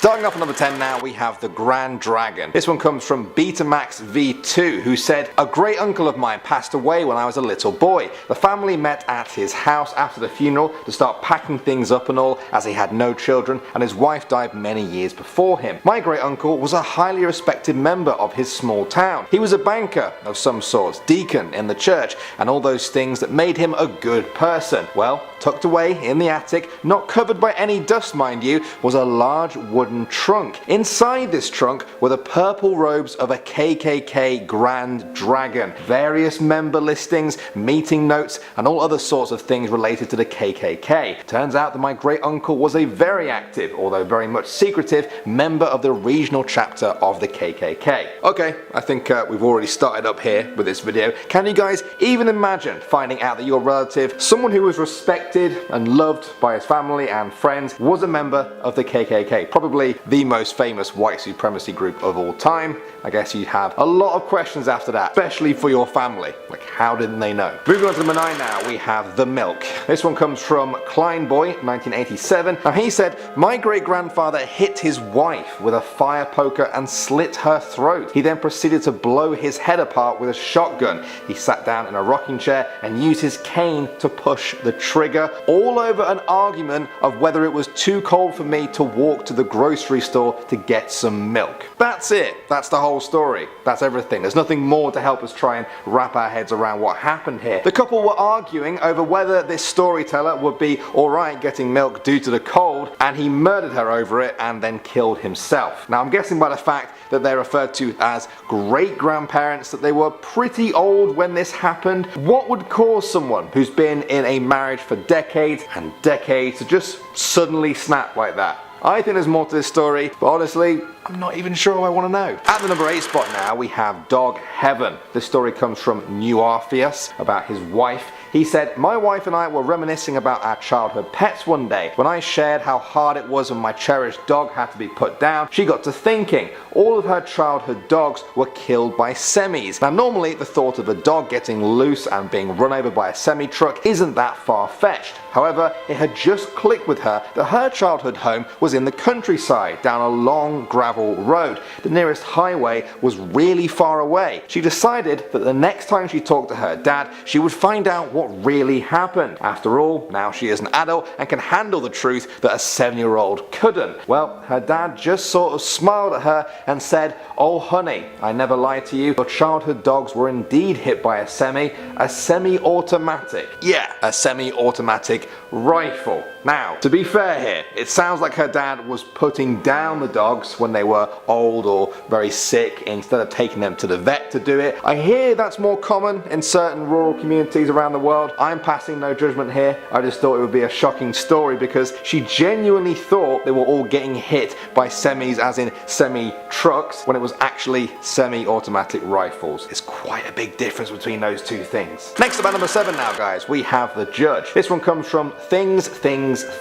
Starting off at number 10 now, we have the Grand Dragon. This one comes from Betamax V2, who said, a great uncle of mine passed away when I was a little boy. The family met at his house after the funeral to start packing things up and all, as he had no children and his wife died many years before him. My great uncle was a highly respected member of his small town. He was a banker of some sort, deacon in the church, and all those things that made him a good person. Well, tucked away in the attic, not covered by any dust mind you, was a large wooden trunk. Inside this trunk were the purple robes of a KKK Grand Dragon, various member listings, meeting notes, and all other sorts of things related to the KKK. Turns out that my great uncle was a very active, although very much secretive, member of the regional chapter of the KKK. Okay, I think we've already started up here with this video. Can you guys even imagine finding out that your relative, someone who was respected and loved by his family and friends, was a member of the KKK? Probably the most famous white supremacy group of all time. I guess you'd have a lot of questions after that, especially for your family. Like, how didn't they know? Moving on to number 9 now, we have the milk. This one comes from Kleinboy, 1987. Now he said, my great grandfather hit his wife with a fire poker and slit her throat. He then proceeded to blow his head apart with a shotgun. He sat down in a rocking chair and used his cane to push the trigger, all over an argument of whether it was too cold for me to walk to the grocery store to get some milk. That's it. That's the whole story. That's everything. There's nothing more to help us try and wrap our heads around what happened here. The couple were arguing over whether this storyteller would be alright getting milk due to the cold, and he murdered her over it and then killed himself. Now I'm guessing by the fact that they're referred to as great grandparents that they were pretty old when this happened. What would cause someone who's been in a marriage for decades and decades to just suddenly snap like that? I think there's more to this story, but honestly, I'm not even sure I want to know. At the number 8 spot now, we have Dog Heaven. This story comes from Unearthing about his wife. He said, my wife and I were reminiscing about our childhood pets one day. When I shared how hard it was when my cherished dog had to be put down, she got to thinking. All of her childhood dogs were killed by semis. Now normally the thought of a dog getting loose and being run over by a semi truck isn't that far-fetched. However, it had just clicked with her that her childhood home was in the countryside, down a long gravel road. The nearest highway was really far away. She decided that the next time she talked to her dad, she would find out what really happened. After all, now she is an adult and can handle the truth that a 7-year-old couldn't. Well, her dad just sort of smiled at her and said, oh honey, I never lied to you. Your childhood dogs were indeed hit by a semi-automatic. Yeah, a semi-automatic rifle. Now, to be fair here, it sounds like her dad was putting down the dogs when they were old or very sick instead of taking them to the vet to do it. I hear that's more common in certain rural communities around the world. I'm passing no judgment here. I just thought it would be a shocking story because she genuinely thought they were all getting hit by semis, as in semi-trucks, when it was actually semi-automatic rifles. It's quite a big difference between those two things. Next up at number 7 now guys, we have the judge. This one comes from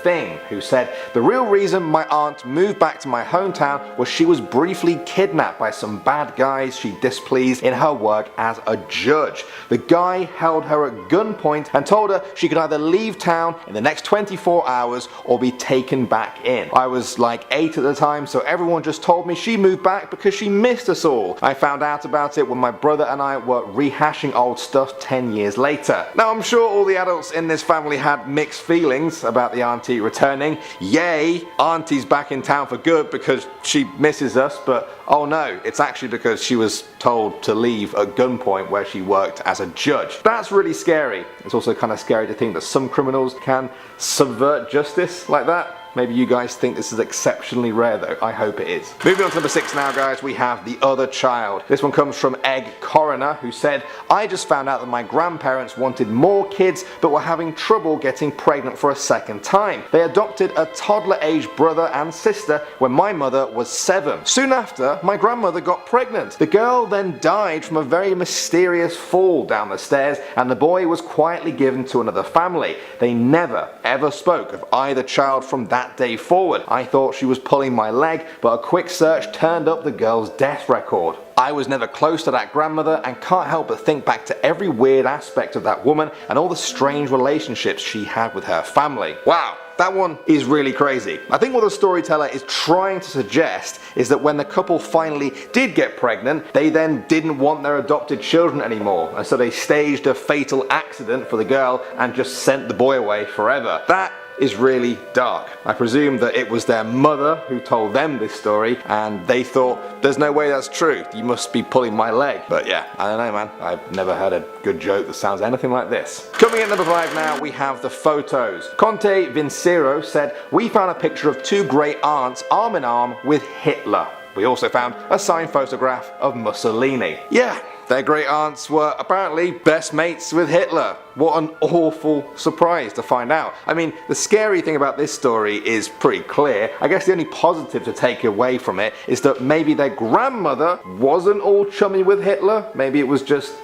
Thing, who said, the real reason my aunt moved back to my hometown was she was briefly kidnapped by some bad guys she displeased in her work as a judge. The guy held her at gunpoint and told her she could either leave town in the next 24 hours or be taken back in. I was like 8 at the time, so everyone just told me she moved back because she missed us all. I found out about it when my brother and I were rehashing old stuff 10 years later. Now I'm sure all the adults in this family had mixed feelings about the auntie returning. Yay, auntie's back in town for good because she misses us, but oh no, it's actually because she was told to leave at gunpoint where she worked as a judge. That's really scary. It's also kind of scary to think that some criminals can subvert justice like that. Maybe you guys think this is exceptionally rare though. I hope it is. Moving on to number 6 now guys, we have The Other Child. This one comes from Egg Coroner, who said, I just found out that my grandparents wanted more kids but were having trouble getting pregnant for a second time. They adopted a toddler-aged brother and sister when my mother was 7. Soon after, my grandmother got pregnant. The girl then died from a very mysterious fall down the stairs and the boy was quietly given to another family. They never ever spoke of either child from that day forward. I thought she was pulling my leg, but a quick search turned up the girl's death record. I was never close to that grandmother and can't help but think back to every weird aspect of that woman and all the strange relationships she had with her family. Wow, that one is really crazy. I think what the storyteller is trying to suggest is that when the couple finally did get pregnant, they then didn't want their adopted children anymore, and so they staged a fatal accident for the girl and just sent the boy away forever. That is really dark. I presume that it was their mother who told them this story, and they thought, there's no way that's true, you must be pulling my leg. But yeah, I don't know, man, I've never heard a good joke that sounds anything like this. Coming in number 5 now, we have the photos. Conte Vincero said, we found a picture of 2 great aunts arm in arm with Hitler. We also found a signed photograph of Mussolini. Yeah, their great aunts were apparently best mates with Hitler. What an awful surprise to find out. I mean, the scary thing about this story is pretty clear. I guess the only positive to take away from it is that maybe their grandmother wasn't all chummy with Hitler. Maybe it was just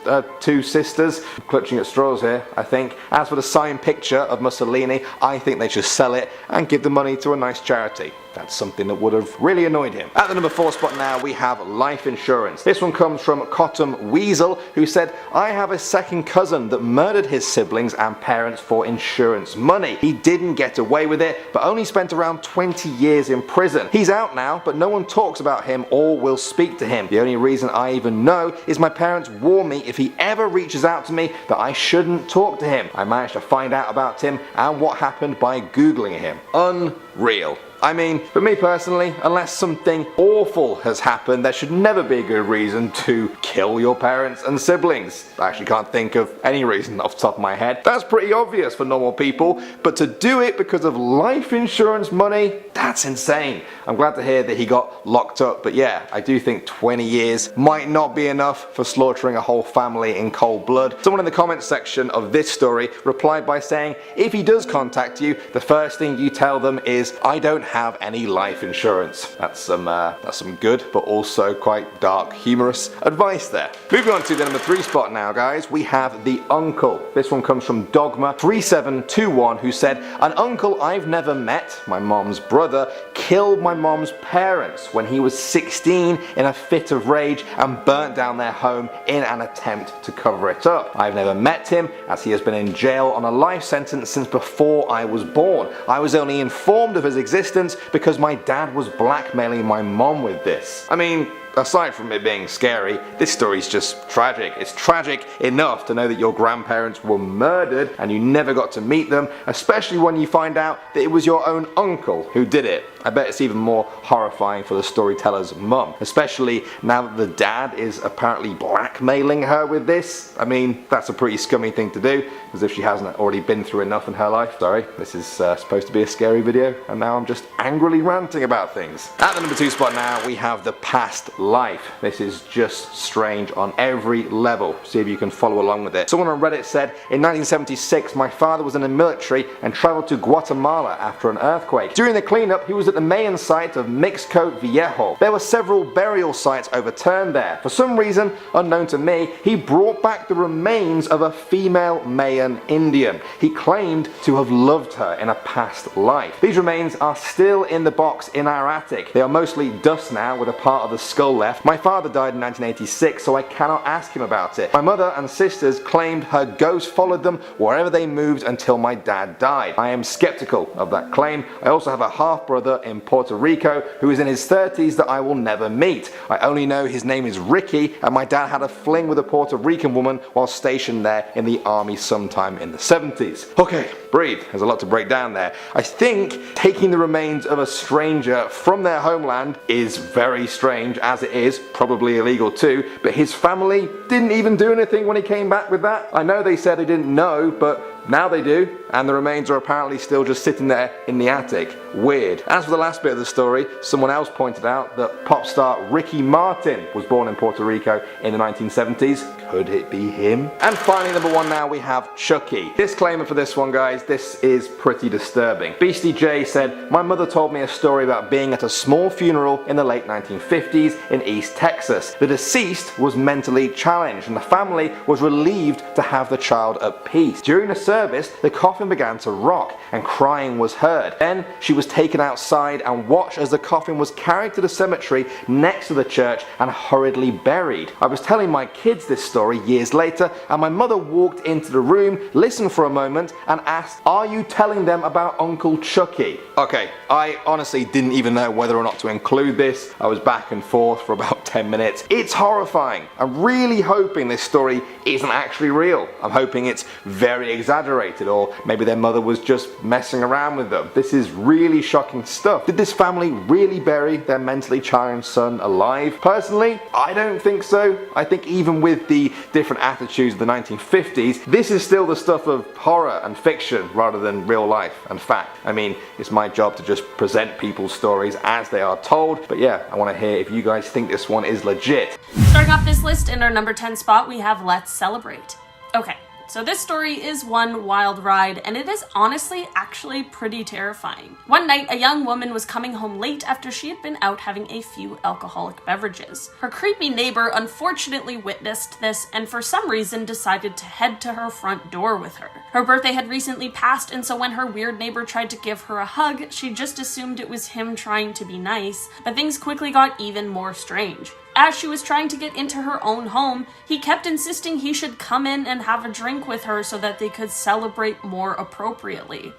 2 sisters. I'm clutching at straws here, I think. As for the signed picture of Mussolini, I think they should sell it and give the money to a nice charity. That's something that would have really annoyed him. At the number 4 spot now, we have life insurance. This one comes from Cotton Weasel, who said, I have a second cousin that murdered his siblings and parents for insurance money. He didn't get away with it, but only spent around 20 years in prison. He's out now, but no one talks about him or will speak to him. The only reason I even know is my parents warn me if he ever reaches out to me that I shouldn't talk to him. I managed to find out about him and what happened by Googling him. Unreal. I mean, for me personally, unless something awful has happened, there should never be a good reason to kill your parents and siblings. I actually can't think of any reason off the top of my head. That's pretty obvious for normal people, but to do it because of life insurance money, that's insane. I'm glad to hear that he got locked up, but yeah, I do think 20 years might not be enough for slaughtering a whole family in cold blood. Someone in the comments section of this story replied by saying, if he does contact you, the first thing you tell them is, I don't have any life insurance. That's some good but also quite dark humorous advice there. Moving on to the number 3 spot now, guys, we have the uncle. This one comes from Dogma 3721, who said, an uncle I've never met, my mom's brother, killed my mom's parents when he was 16 in a fit of rage and burnt down their home in an attempt to cover it up. I've never met him, as he has been in jail on a life sentence since before I was born. I was only informed of his existence because my dad was blackmailing my mom with this. I mean, aside from it being scary, this story's just tragic. It's tragic enough to know that your grandparents were murdered and you never got to meet them, especially when you find out that it was your own uncle who did it. I bet it's even more horrifying for the storyteller's mum, especially now that the dad is apparently blackmailing her with this. I mean, that's a pretty scummy thing to do, as if she hasn't already been through enough in her life. Sorry, this is supposed to be a scary video, and now I'm just angrily ranting about things. At the number 2 spot now, we have the past life. This is just strange on every level. See if you can follow along with it. Someone on Reddit said, in 1976, my father was in the military and traveled to Guatemala after an earthquake. During the cleanup, he was at the Mayan site of Mixco Viejo. There were several burial sites overturned there. For some reason, unknown to me, he brought back the remains of a female Mayan Indian. He claimed to have loved her in a past life. These remains are still in the box in our attic. They are mostly dust now, with a part of the skull left. My father died in 1986, so I cannot ask him about it. My mother and sisters claimed her ghost followed them wherever they moved until my dad died. I am skeptical of that claim. I also have a half-brother in Puerto Rico who is in his 30s that I will never meet. I only know his name is Ricky, and my dad had a fling with a Puerto Rican woman while stationed there in the army sometime in the 70s. Okay, breathe. There's a lot to break down there. I think taking the remains of a stranger from their homeland is very strange, as it is probably illegal too, but his family didn't even do anything when he came back with that. I know they said they didn't know, but now they do, and the remains are apparently still just sitting there in the attic. Weird. As for the last bit of the story, someone else pointed out that pop star Ricky Martin was born in Puerto Rico in the 1970s. Could it be him? And finally, number 1 now, we have Chucky. Disclaimer for this one, guys, this is pretty disturbing. Beastie J said, my mother told me a story about being at a small funeral in the late 1950s in East Texas. The deceased was mentally challenged and the family was relieved to have the child at peace. During the service, service, the coffin began to rock and crying was heard. Then she was taken outside and watched as the coffin was carried to the cemetery next to the church and hurriedly buried. I was telling my kids this story years later, and my mother walked into the room, listened for a moment, and asked, "Are you telling them about Uncle Chucky?" Okay, I honestly didn't even know whether or not to include this. I was back and forth for about 10 minutes. It's horrifying. I'm really hoping this story isn't actually real. I'm hoping it's very exaggerated, or maybe their mother was just messing around with them. This is really shocking stuff. Did this family really bury their mentally challenged son alive? Personally, I don't think so. I think even with the different attitudes of the 1950s, this is still the stuff of horror and fiction rather than real life and fact. I mean, it's my job to just present people's stories as they are told, but yeah, I want to hear if you guys think this one is legit. Starting off this list in our number 10 spot, we have Let's Celebrate. Okay, so this story is one wild ride, and it is honestly actually pretty terrifying. One night, a young woman was coming home late after she had been out having a few alcoholic beverages. Her creepy neighbor unfortunately witnessed this and for some reason decided to head to her front door with her. Her birthday had recently passed, and so when her weird neighbor tried to give her a hug, she just assumed it was him trying to be nice, but things quickly got even more strange. As she was trying to get into her own home, he kept insisting he should come in and have a drink with her so that they could celebrate more appropriately.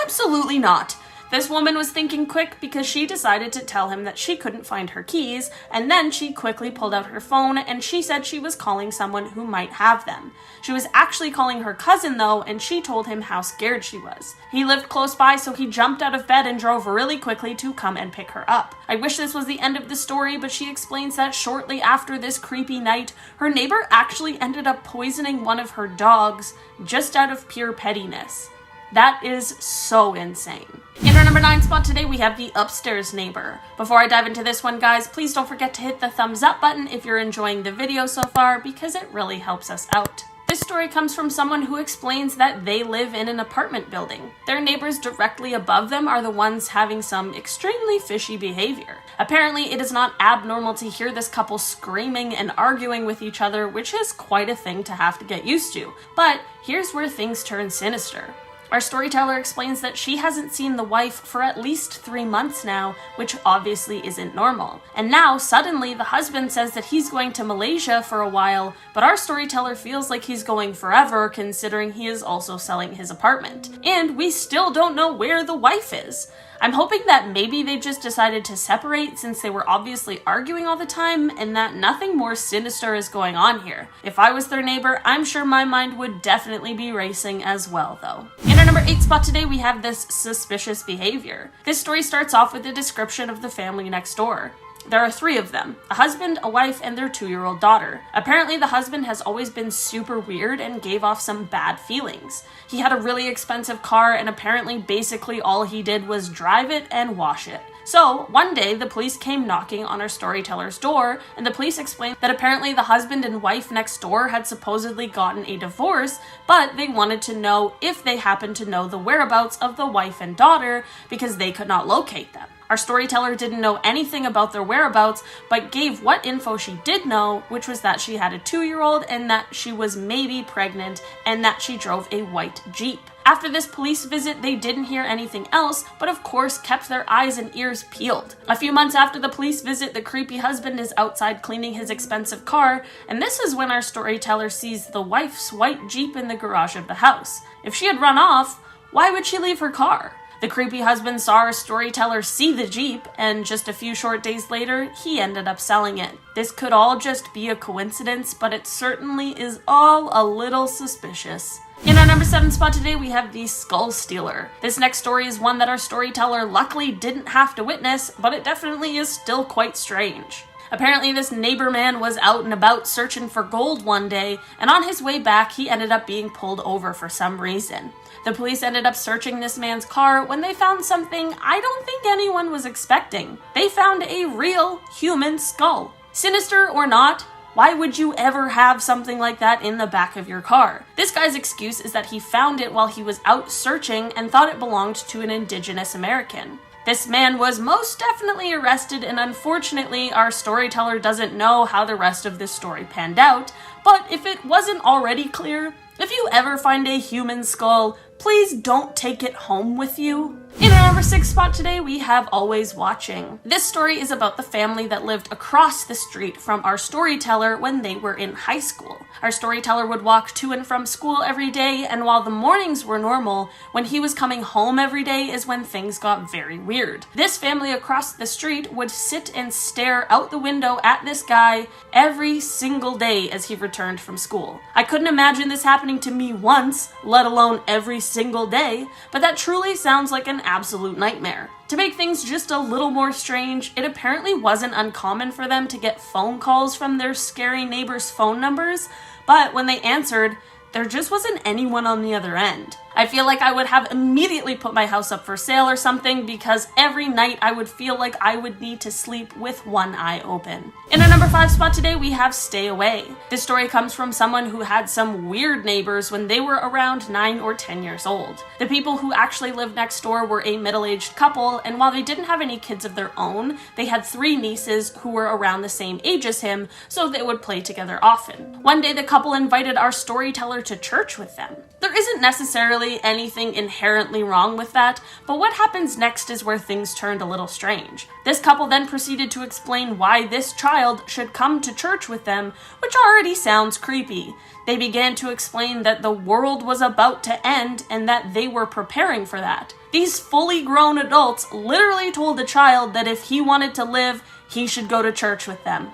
Absolutely not. This woman was thinking quick because she decided to tell him that she couldn't find her keys, and then she quickly pulled out her phone and she said she was calling someone who might have them. She was actually calling her cousin though, and she told him how scared she was. He lived close by, so he jumped out of bed and drove really quickly to come and pick her up. I wish this was the end of the story, but she explains that shortly after this creepy night, her neighbor actually ended up poisoning one of her dogs just out of pure pettiness. That is so insane. In our number 9 spot today, we have the upstairs neighbor. Before I dive into this one, guys, please don't forget to hit the thumbs up button if you're enjoying the video so far, because it really helps us out. This story comes from someone who explains that they live in an apartment building. Their neighbors directly above them are the ones having some extremely fishy behavior. Apparently, it is not abnormal to hear this couple screaming and arguing with each other, which is quite a thing to have to get used to. But here's where things turn sinister. Our storyteller explains that she hasn't seen the wife for at least 3 months now, which obviously isn't normal. And now, suddenly, the husband says that he's going to Malaysia for a while, but our storyteller feels like he's going forever, considering he is also selling his apartment. And we still don't know where the wife is. I'm hoping that maybe they just decided to separate since they were obviously arguing all the time, and that nothing more sinister is going on here. If I was their neighbor, I'm sure my mind would definitely be racing as well, though. In our number 8 spot today, we have this suspicious behavior. This story starts off with a description of the family next door. There are 3 of them, a husband, a wife, and their 2-year-old daughter. Apparently, the husband has always been super weird and gave off some bad feelings. He had a really expensive car, and apparently basically all he did was drive it and wash it. So, one day, the police came knocking on our storyteller's door, and the police explained that apparently the husband and wife next door had supposedly gotten a divorce, but they wanted to know if they happened to know the whereabouts of the wife and daughter because they could not locate them. Our storyteller didn't know anything about their whereabouts, but gave what info she did know, which was that she had a 2-year-old and that she was maybe pregnant and that she drove a white Jeep. After this police visit, they didn't hear anything else, but of course kept their eyes and ears peeled. A few months after the police visit, the creepy husband is outside cleaning his expensive car, and this is when our storyteller sees the wife's white Jeep in the garage of the house. If she had run off, why would she leave her car? The creepy husband saw our storyteller see the Jeep, and just a few short days later, he ended up selling it. This could all just be a coincidence, but it certainly is all a little suspicious. In our number 7 spot today, we have the Skull Stealer. This next story is one that our storyteller luckily didn't have to witness, but it definitely is still quite strange. Apparently, this neighbor man was out and about searching for gold one day, and on his way back, he ended up being pulled over for some reason. The police ended up searching this man's car when they found something I don't think anyone was expecting. They found a real human skull. Sinister or not, why would you ever have something like that in the back of your car? This guy's excuse is that he found it while he was out searching and thought it belonged to an indigenous American. This man was most definitely arrested, and unfortunately, our storyteller doesn't know how the rest of this story panned out, but if it wasn't already clear, If you ever find a human skull, please don't take it home with you. In our number 6 spot today, we have Always Watching. This story is about the family that lived across the street from our storyteller when they were in high school. Our storyteller would walk to and from school every day, and while the mornings were normal, when he was coming home every day is when things got very weird. This family across the street would sit and stare out the window at this guy every single day as he returned from school. I couldn't imagine this happening to me once, let alone every single day, but that truly sounds like an absolute nightmare. To make things just a little more strange, it apparently wasn't uncommon for them to get phone calls from their scary neighbors' phone numbers, but when they answered, there just wasn't anyone on the other end. I feel like I would have immediately put my house up for sale or something, because every night I would feel like I would need to sleep with one eye open. In our number 5 spot today, we have Stay Away. This story comes from someone who had some weird neighbors when they were around 9 or 10 years old. The people who actually lived next door were a middle-aged couple, and while they didn't have any kids of their own, they had 3 nieces who were around the same age as him, so they would play together often. One day the couple invited our storyteller to church with them. There isn't necessarily anything inherently wrong with that, but what happens next is where things turned a little strange. This couple then proceeded to explain why this child should come to church with them, which already sounds creepy. They began to explain that the world was about to end and that they were preparing for that. These fully grown adults literally told the child that if he wanted to live, he should go to church with them.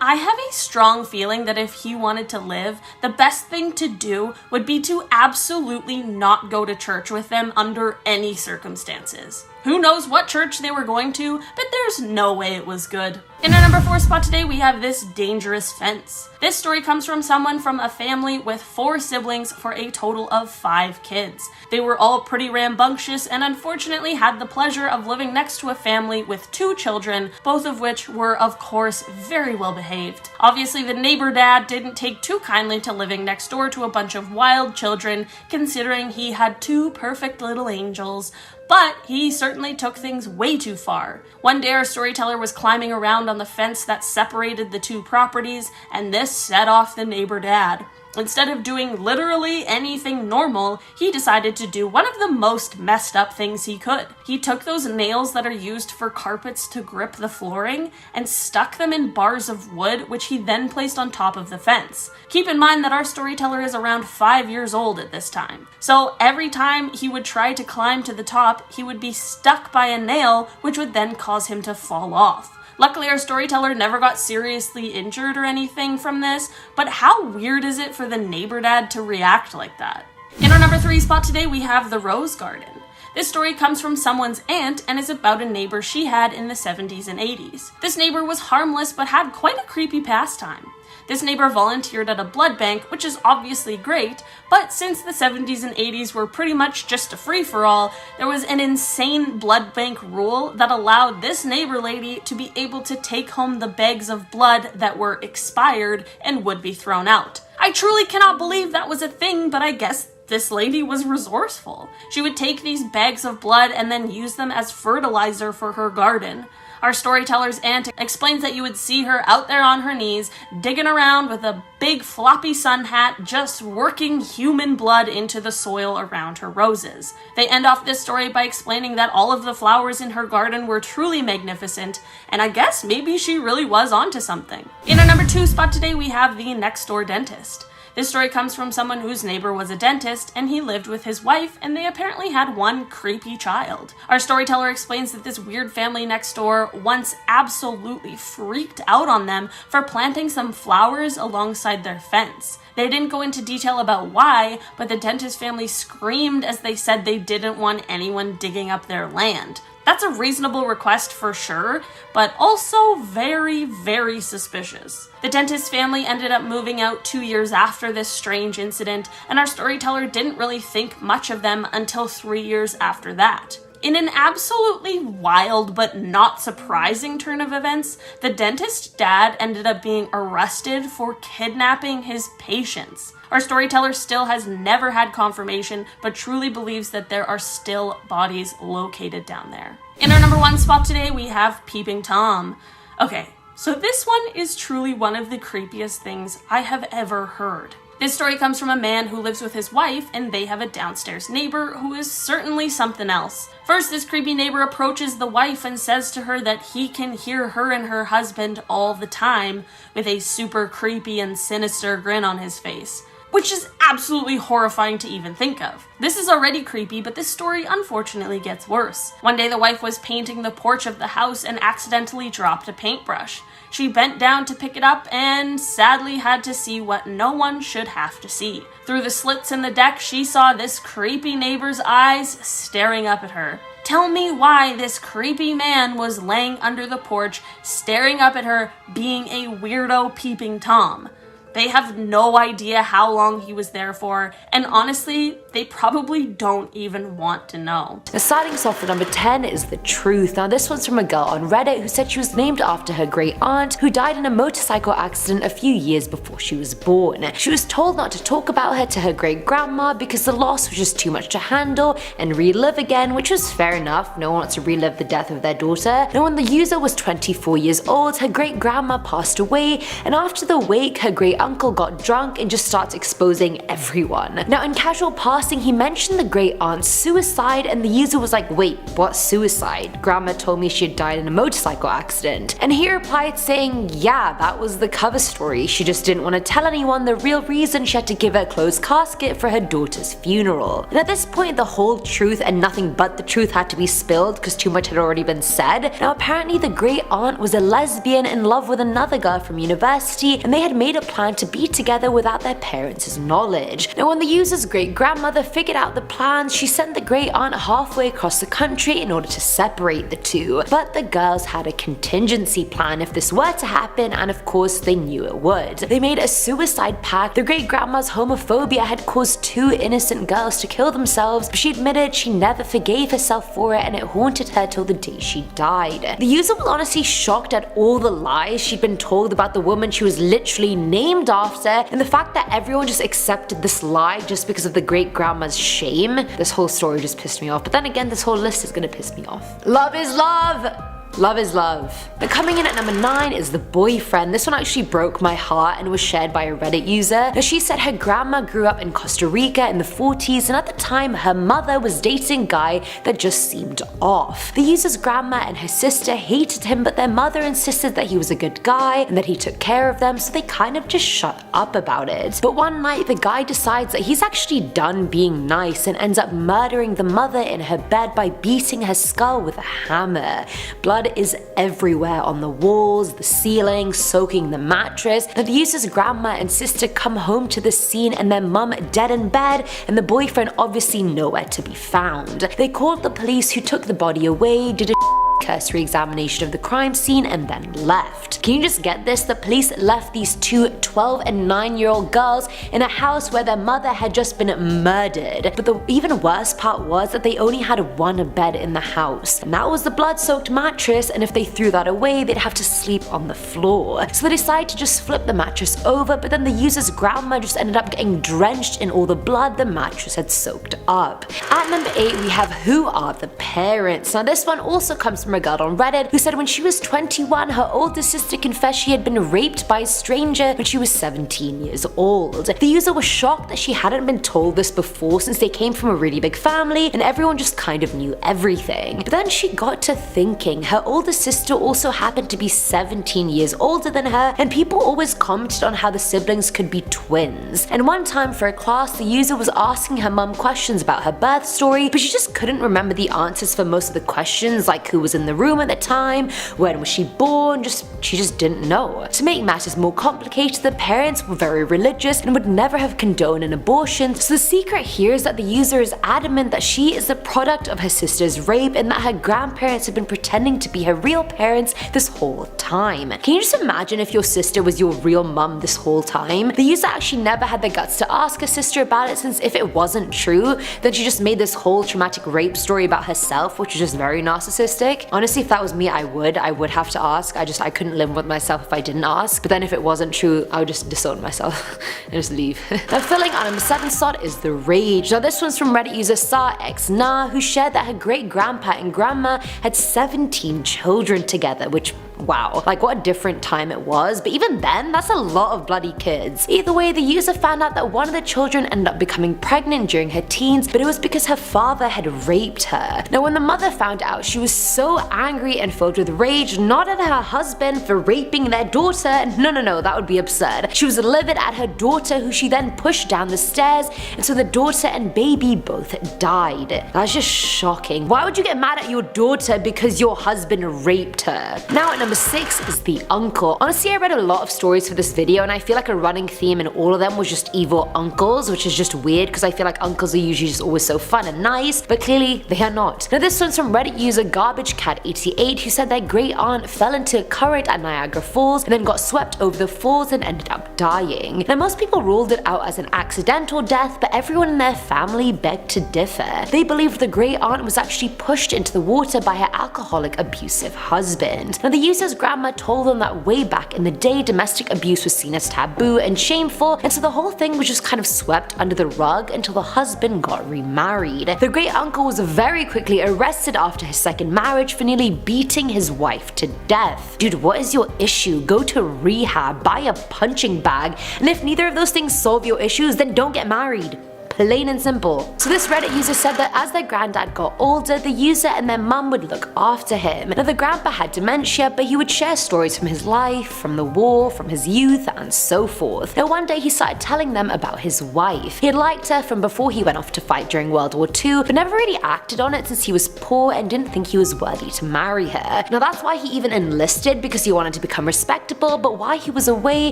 I have a strong feeling that if he wanted to live, the best thing to do would be to absolutely not go to church with them under any circumstances. Who knows what church they were going to, but there's no way it was good. In our number 4 spot today, we have This Dangerous Fence. This story comes from someone from a family with 4 siblings for a total of 5 kids. They were all pretty rambunctious and unfortunately had the pleasure of living next to a family with 2 children, both of which were, of course, very well behaved. Obviously, the neighbor dad didn't take too kindly to living next door to a bunch of wild children, considering he had 2 perfect little angels. But he certainly took things way too far. One day our storyteller was climbing around on the fence that separated the 2 properties, and this set off the neighbor dad. Instead of doing literally anything normal, he decided to do one of the most messed up things he could. He took those nails that are used for carpets to grip the flooring and stuck them in bars of wood, which he then placed on top of the fence. Keep in mind that our storyteller is around 5 years old at this time. So every time he would try to climb to the top, he would be stuck by a nail, which would then cause him to fall off. Luckily, our storyteller never got seriously injured or anything from this, but how weird is it for the neighbor dad to react like that? In our number 3 spot today, we have The Rose Garden. This story comes from someone's aunt and is about a neighbor she had in the 70s and 80s. This neighbor was harmless but had quite a creepy pastime. This neighbor volunteered at a blood bank, which is obviously great, but since the 70s and 80s were pretty much just a free-for-all, there was an insane blood bank rule that allowed this neighbor lady to be able to take home the bags of blood that were expired and would be thrown out. I truly cannot believe that was a thing, but I guess this lady was resourceful. She would take these bags of blood and then use them as fertilizer for her garden. Our storyteller's aunt explains that you would see her out there on her knees, digging around with a big floppy sun hat, just working human blood into the soil around her roses. They end off this story by explaining that all of the flowers in her garden were truly magnificent, and I guess maybe she really was onto something. In our number 2 spot today, we have The Next Door Dentist. This story comes from someone whose neighbor was a dentist, and he lived with his wife, and they apparently had one creepy child. Our storyteller explains that this weird family next door once absolutely freaked out on them for planting some flowers alongside their fence. They didn't go into detail about why, but the dentist family screamed as they said they didn't want anyone digging up their land. That's a reasonable request for sure, but also very, very suspicious. The dentist family ended up moving out 2 years after this strange incident, and our storyteller didn't really think much of them until 3 years after that. In an absolutely wild but not surprising turn of events, the dentist's dad ended up being arrested for kidnapping his patients. Our storyteller still has never had confirmation, but truly believes that there are still bodies located down there. In our number 1 spot today, we have Peeping Tom. Okay, so this one is truly one of the creepiest things I have ever heard. This story comes from a man who lives with his wife, and they have a downstairs neighbor who is certainly something else. First, this creepy neighbor approaches the wife and says to her that he can hear her and her husband all the time, with a super creepy and sinister grin on his face, which is absolutely horrifying to even think of. This is already creepy, but this story unfortunately gets worse. One day the wife was painting the porch of the house and accidentally dropped a paintbrush. She bent down to pick it up and sadly had to see what no one should have to see. Through the slits in the deck, she saw this creepy neighbor's eyes staring up at her. Tell me why this creepy man was laying under the porch, staring up at her, being a weirdo peeping Tom. They have no idea how long he was there for, and honestly, they probably don't even want to know. Starting us off with number 10 is The Truth. Now this one's from a girl on Reddit who said she was named after her great aunt who died in a motorcycle accident a few years before she was born. She was told not to talk about her to her great grandma because the loss was just too much to handle and relive again, which was fair enough. No one wants to relive the death of their daughter. Now when the user was 24 years old, her great grandma passed away, and after the wake, her great uncle got drunk and just starts exposing everyone. Now in casual passing, he mentioned the great aunt's suicide, and the user was like, wait, what suicide? Grandma told me she had died in a motorcycle accident. And he replied saying, yeah, that was the cover story. She just didn't want to tell anyone the real reason she had to give a closed casket for her daughter's funeral. And at this point, the whole truth and nothing but the truth had to be spilled because too much had already been said. Now apparently the great aunt was a lesbian in love with another girl from university, and they had made a plan to be together without their parents' knowledge. Now when the user's great grandmother figured out the plans, she sent the great aunt halfway across the country in order to separate the two. But the girls had a contingency plan if this were to happen, and of course they knew it would. They made a suicide pact. The great grandma's homophobia had caused two innocent girls to kill themselves, but she admitted she never forgave herself for it, and it haunted her till the day she died. The user was honestly shocked at all the lies she'd been told about the woman she was literally named after, and the fact that everyone just accepted this lie just because of the great grandma's shame. This whole story just pissed me off, but then again, this whole list is gonna piss me off. Love is love! Love is love. But coming in at number 9 is The Boyfriend. This one actually broke my heart and was shared by a Reddit user. Now she said her grandma grew up in Costa Rica in the 40s, and at the time her mother was dating a guy that just seemed off. The user's grandma and her sister hated him, but their mother insisted that he was a good guy and that he took care of them, so they kind of just shut up about it. But one night the guy decides that he's actually done being nice and ends up murdering the mother in her bed by beating her skull with a hammer. Blood is everywhere on the walls, the ceiling, soaking the mattress. Now the user's grandma and sister come home to the scene and their mum dead in bed, and the boyfriend obviously nowhere to be found. They called the police, who took the body away, did a cursory examination of the crime scene, and then left. Can you just get this? The police left these two 12 and 9-year-old girls in a house where their mother had just been murdered. But the even worse part was that they only had one bed in the house, and that was the blood-soaked mattress, and if they threw that away, they'd have to sleep on the floor. So they decided to just flip the mattress over, but then the user's grandma just ended up getting drenched in all the blood the mattress had soaked up. At number 8, we have Who Are the Parents? Now this one also comes from a girl on Reddit who said when she was 21, her older sister confessed she had been raped by a stranger when she was 17 years old. The user was shocked that she hadn't been told this before, since they came from a really big family and everyone just kind of knew everything. But then she got to thinking, her older sister also happened to be 17 years older than her, and people always commented on how the siblings could be twins. And one time for a class, the user was asking her mum questions about her birth story, but she just couldn't remember the answers for most of the questions, like who was in the room at the time, when was she born, she just didn't know. To make matters more complicated, the parents were very religious and would never have condoned an abortion, so the secret here is that the user is adamant that she is the product of her sister's rape and that her grandparents have been pretending to be her real parents this whole time. Can you just imagine if your sister was your real mum this whole time? The user actually never had the guts to ask her sister about it, since if it wasn't true, then she just made this whole traumatic rape story about herself, which is just very narcissistic. Like, honestly, if that was me, I would have to ask. I couldn't live with myself if I didn't ask. But then if it wasn't true, I would just disown myself and just leave. Now, filling our number 7 slot is the rage. Now, this one's from Reddit user SarXNa, who shared that her great grandpa and grandma had 17 children together, which, wow, like what a different time it was, but even then, that's a lot of bloody kids. Either way, the user found out that one of the children ended up becoming pregnant during her teens, but it was because her father had raped her. Now, when the mother found out, she was so angry and filled with rage, not at her husband for raping their daughter. No, that would be absurd. She was livid at her daughter, who she then pushed down the stairs, and so the daughter and baby both died. That's just shocking. Why would you get mad at your daughter because your husband raped her? Now, at number 6 is the uncle. Honestly, I read a lot of stories for this video, and I feel like a running theme in all of them was just evil uncles, which is just weird because I feel like uncles are usually just always so fun and nice, but clearly they are not. Now, this one's from Reddit user GarbageCat88, who said their great aunt fell into a current at Niagara Falls and then got swept over the falls and ended up dying. Now, most people ruled it out as an accidental death, but everyone in their family begged to differ. They believed the great aunt was actually pushed into the water by her alcoholic, abusive husband. Now, the user's grandma told them that way back in the day, domestic abuse was seen as taboo and shameful, and so the whole thing was just kind of swept under the rug until the husband got remarried. The great uncle was very quickly arrested after his second marriage for nearly beating his wife to death. Dude, what is your issue? Go to rehab, buy a punching bag, and if neither of those things solve your issues, then don't get married. Plain and simple. So this Reddit user said that as their granddad got older, the user and their mum would look after him. Now, the grandpa had dementia, but he would share stories from his life, from the war, from his youth, and so forth. Now, one day he started telling them about his wife. He had liked her from before he went off to fight during World War II, but never really acted on it since he was poor and didn't think he was worthy to marry her. Now, that's why he even enlisted, because he wanted to become respectable, but while he was away,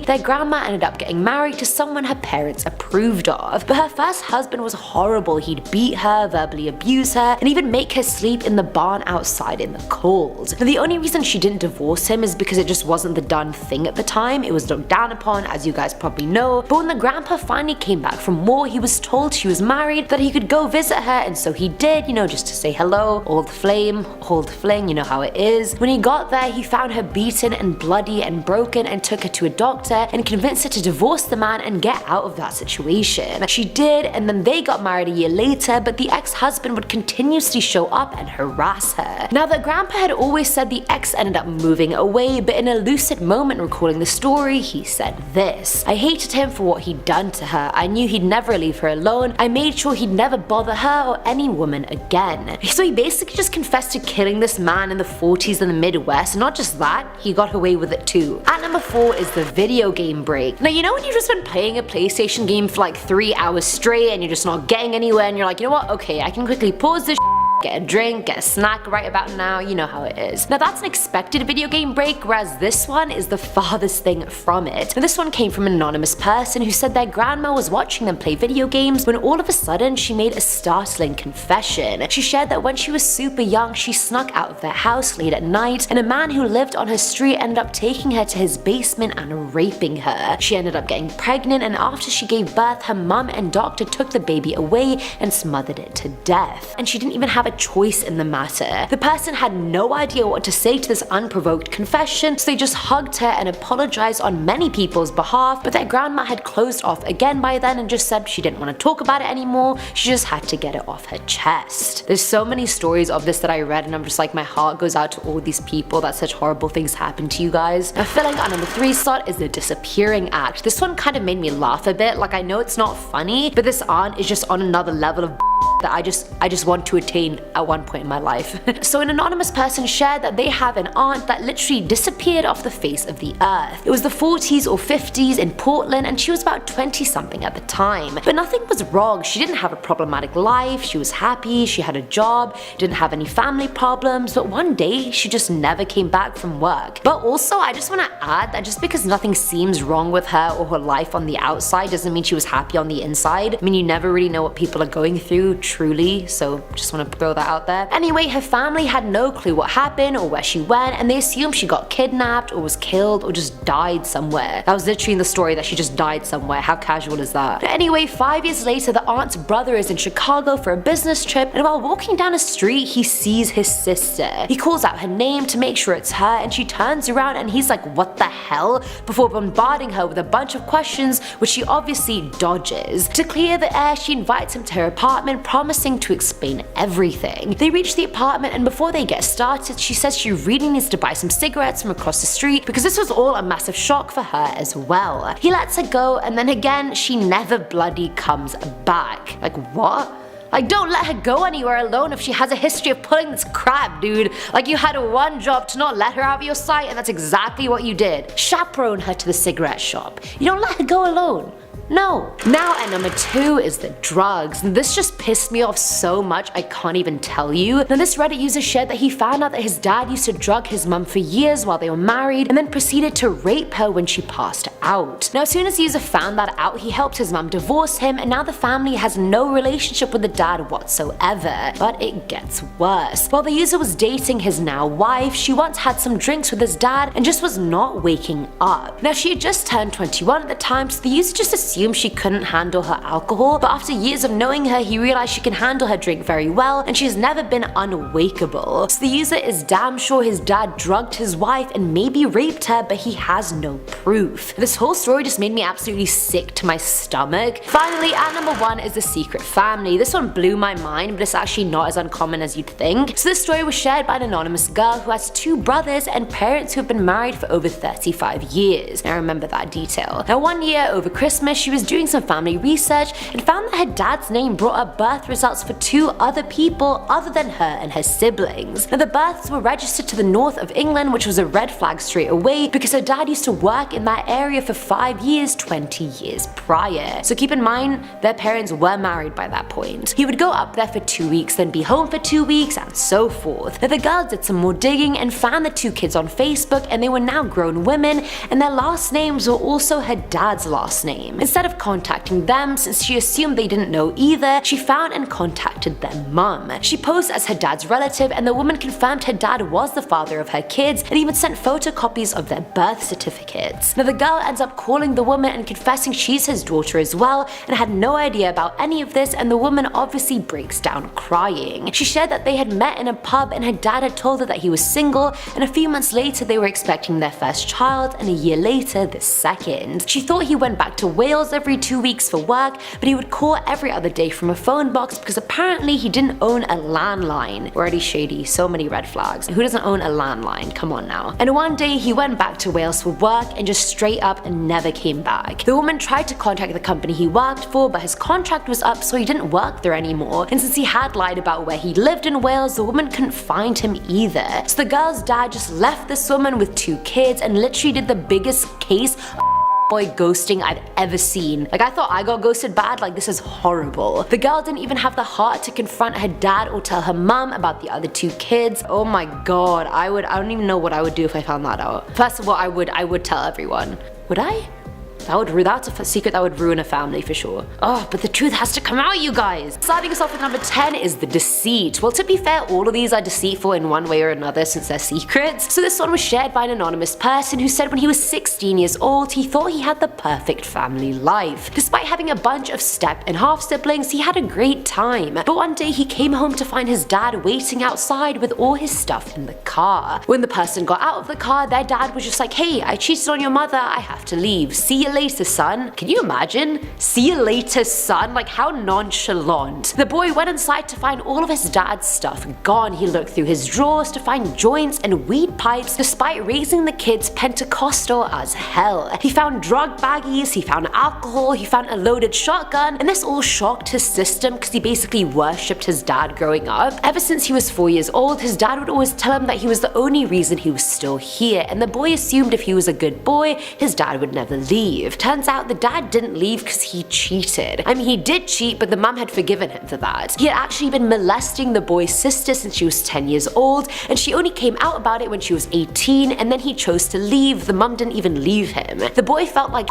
their grandma ended up getting married to someone her parents approved of. But her first husband was horrible. He'd beat her, verbally abuse her, and even make her sleep in the barn outside in the cold. Now, the only reason she didn't divorce him is because it just wasn't the done thing at the time. It was looked down upon, as you guys probably know. But when the grandpa finally came back from war, he was told she was married, that he could go visit her, and so he did, just to say hello. Old flame, old fling, you know how it is. When he got there, he found her beaten and bloody and broken and took her to a doctor and convinced her to divorce the man and get out of that situation. She did, and then they got married a year later, but the ex-husband would continuously show up and harass her. Now, the grandpa had always said the ex ended up moving away, but in a lucid moment recalling the story, he said this: "I hated him for what he'd done to her. I knew he'd never leave her alone. I made sure he'd never bother her or any woman again." So he basically just confessed to killing this man in the 40s in the Midwest, and not just that, he got away with it too. At number 4 is the video game break. Now, when you've just been playing a PlayStation game for like 3 hours straight and you're just not getting anywhere, and you're like, you know what, okay, I can quickly pause this, get a drink, get a snack right about now, you know how it is. Now, that's an expected video game break, whereas this one is the farthest thing from it. Now, this one came from an anonymous person who said their grandma was watching them play video games when all of a sudden she made a startling confession. She shared that when she was super young, she snuck out of their house late at night, and a man who lived on her street ended up taking her to his basement and raping her. She ended up getting pregnant, and after she gave birth, her mum and doctor took the baby away and smothered it to death. And she didn't even have a choice in the matter. The person had no idea what to say to this unprovoked confession, so they just hugged her and apologized on many people's behalf, but their grandma had closed off again by then and just said she didn't want to talk about it anymore, she just had to get it off her chest. There's so many stories of this that I read, and I'm just like, my heart goes out to all these people that such horrible things happen to you guys. Now, filling our number 3 slot is the disappearing act. This one kind of made me laugh a bit. Like, I know it's not funny, but this aunt is just on another level of that I just want to attain at one point in my life. So an anonymous person shared that they have an aunt that literally disappeared off the face of the earth. It was the 40s or 50s in Portland, and she was about 20 something at the time. But nothing was wrong. She didn't have a problematic life, she was happy, she had a job, didn't have any family problems, but one day she just never came back from work. But also, I just want to add that just because nothing seems wrong with her or her life on the outside doesn't mean she was happy on the inside. I mean, you never really know what people are going through. truly, so just want to throw that out there. Anyway, her family had no clue what happened or where she went, and they assumed she got kidnapped or was killed or just died somewhere. That was literally in the story, that she just died somewhere. How casual is that? But anyway, 5 years later, the aunt's brother is in Chicago for a business trip, and while walking down a street, he sees his sister. He calls out her name to make sure it's her, and she turns around and he's like, what the hell? Before bombarding her with a bunch of questions, which she obviously dodges. To clear the air, she invites him to her apartment, promising to explain everything. They reach the apartment, and before they get started, she says she really needs to buy some cigarettes from across the street because this was all a massive shock for her as well. He lets her go, and then again, she never bloody comes back. Like, what? Like, don't let her go anywhere alone if she has a history of pulling this crap, dude. Like, you had one job to not let her out of your sight, and that's exactly what you did. Chaperone her to the cigarette shop. You don't let her go alone. No. Now at number 2 is the drugs. This just pissed me off so much I can't even tell you. Now this Reddit user shared that he found out that his dad used to drug his mum for years while they were married and then proceeded to rape her when she passed out. Now as soon as the user found that out, he helped his mum divorce him, and now the family has no relationship with the dad whatsoever. But it gets worse. While the user was dating his now wife, she once had some drinks with his dad and just was not waking up. Now she had just turned 21 at the time, so the user just assumed she couldn't handle her alcohol, but after years of knowing her, he realized she can handle her drink very well and she's never been unwakeable. So the user is damn sure his dad drugged his wife and maybe raped her, but he has no proof. This whole story just made me absolutely sick to my stomach. Finally, at number 1 is the secret family. This one blew my mind, but it's actually not as uncommon as you'd think. So this story was shared by an anonymous girl who has 2 brothers and parents who have been married for over 35 years. Now remember that detail. Now one year over Christmas, she was doing some family research and found that her dad's name brought up birth results for 2 other people other than her and her siblings. Now the births were registered to the north of England, which was a red flag straight away because her dad used to work in that area for 5 years 20 years prior. So keep in mind, their parents were married by that point. He would go up there for 2 weeks, then be home for 2 weeks, and so forth. Now the girls did some more digging and found the 2 kids on Facebook, and they were now grown women, and their last names were also her dad's last name. Instead of contacting them, since she assumed they didn't know either, she found and contacted their mum. She posed as her dad's relative, and the woman confirmed her dad was the father of her kids and even sent photocopies of their birth certificates. Now the girl ends up calling the woman and confessing she's his daughter as well and had no idea about any of this, and the woman obviously breaks down crying. She shared that they had met in a pub and her dad had told her that he was single, and a few months later they were expecting their first child, and a year later the second. She thought he went back to Wales every 2 weeks for work, but he would call every other day from a phone box because apparently he didn't own a landline. Already shady, so many red flags. Who doesn't own a landline? Come on now. And one day he went back to Wales for work and just straight up never came back. The woman tried to contact the company he worked for, but his contract was up, so he didn't work there anymore. And since he had lied about where he lived in Wales, the woman couldn't find him either. So the girl's dad just left this woman with 2 kids and literally did the biggest case boy ghosting I've ever seen. Like, I thought I got ghosted bad, like this is horrible. The girl didn't even have the heart to confront her dad or tell her mum about the other 2 kids. Oh my god, I don't even know what I would do if I found that out. First of all, I would tell everyone. Would I? That's a secret that would ruin a family for sure. Oh, but the truth has to come out, you guys. Starting us off with number 10 is the deceit. Well, to be fair, all of these are deceitful in one way or another since they're secrets. So this one was shared by an anonymous person who said when he was 16 years old, he thought he had the perfect family life. Despite having a bunch of step and half siblings, he had a great time. But one day he came home to find his dad waiting outside with all his stuff in the car. When the person got out of the car, their dad was just like, hey, I cheated on your mother, I have to leave. See you later, son. Can you imagine? See you later, son. Like, how nonchalant. The boy went inside to find all of his dad's stuff gone. He looked through his drawers to find joints and weed pipes, despite raising the kids Pentecostal as hell. He found drug baggies, he found alcohol, he found a loaded shotgun, and this all shocked his system because he basically worshipped his dad growing up. Ever since he was 4 years old, his dad would always tell him that he was the only reason he was still here, and the boy assumed if he was a good boy, his dad would never leave. Turns out the dad didn't leave because he cheated. I mean, he did cheat, but the mum had forgiven him for that. He had actually been molesting the boy's sister since she was 10 years old, and she only came out about it when she was 18, and then he chose to leave. The mum didn't even leave him. The boy felt like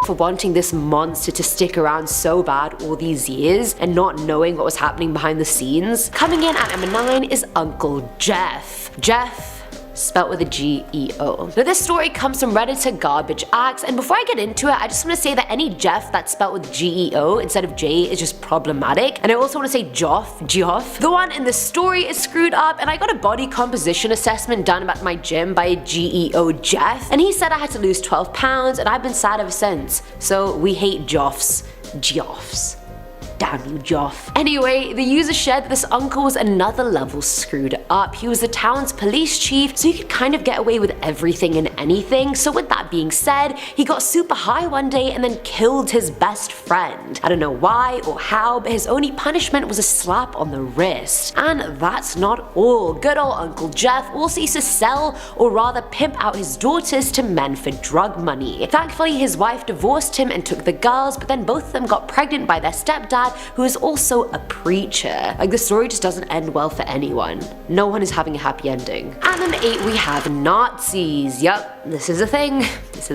for wanting this monster to stick around so bad all these years and not knowing what was happening behind the scenes? Coming in at number 9 is Uncle Jeff. Jeff, spelt with a G-E-O. Now this story comes from Redditor Garbage Axe, and before I get into it, I just want to say that any Jeff that's spelt with G-E-O instead of J is just problematic, and I also want to say Geoff. The one in the story is screwed up, and I got a body composition assessment done at my gym by a G-E-O Jeff, and he said I had to lose 12 pounds, and I've been sad ever since. So we hate Geoffs. Damn you, Geoff. Anyway, the user shared that this uncle was another level screwed up. He was the town's police chief, so he could kind of get away with everything and anything. So with that being said, he got super high one day and then killed his best friend. I don't know why or how, but his only punishment was a slap on the wrist. And that's not all. Good old Uncle Jeff also used to sell, or rather pimp out his daughters to men for drug money. Thankfully, his wife divorced him and took the girls, but then both of them got pregnant by their stepdad, who is also a preacher. Like, the story just doesn't end well for anyone. No one is having a happy ending. At number 8 we have Nazis. Yup, this is a thing. So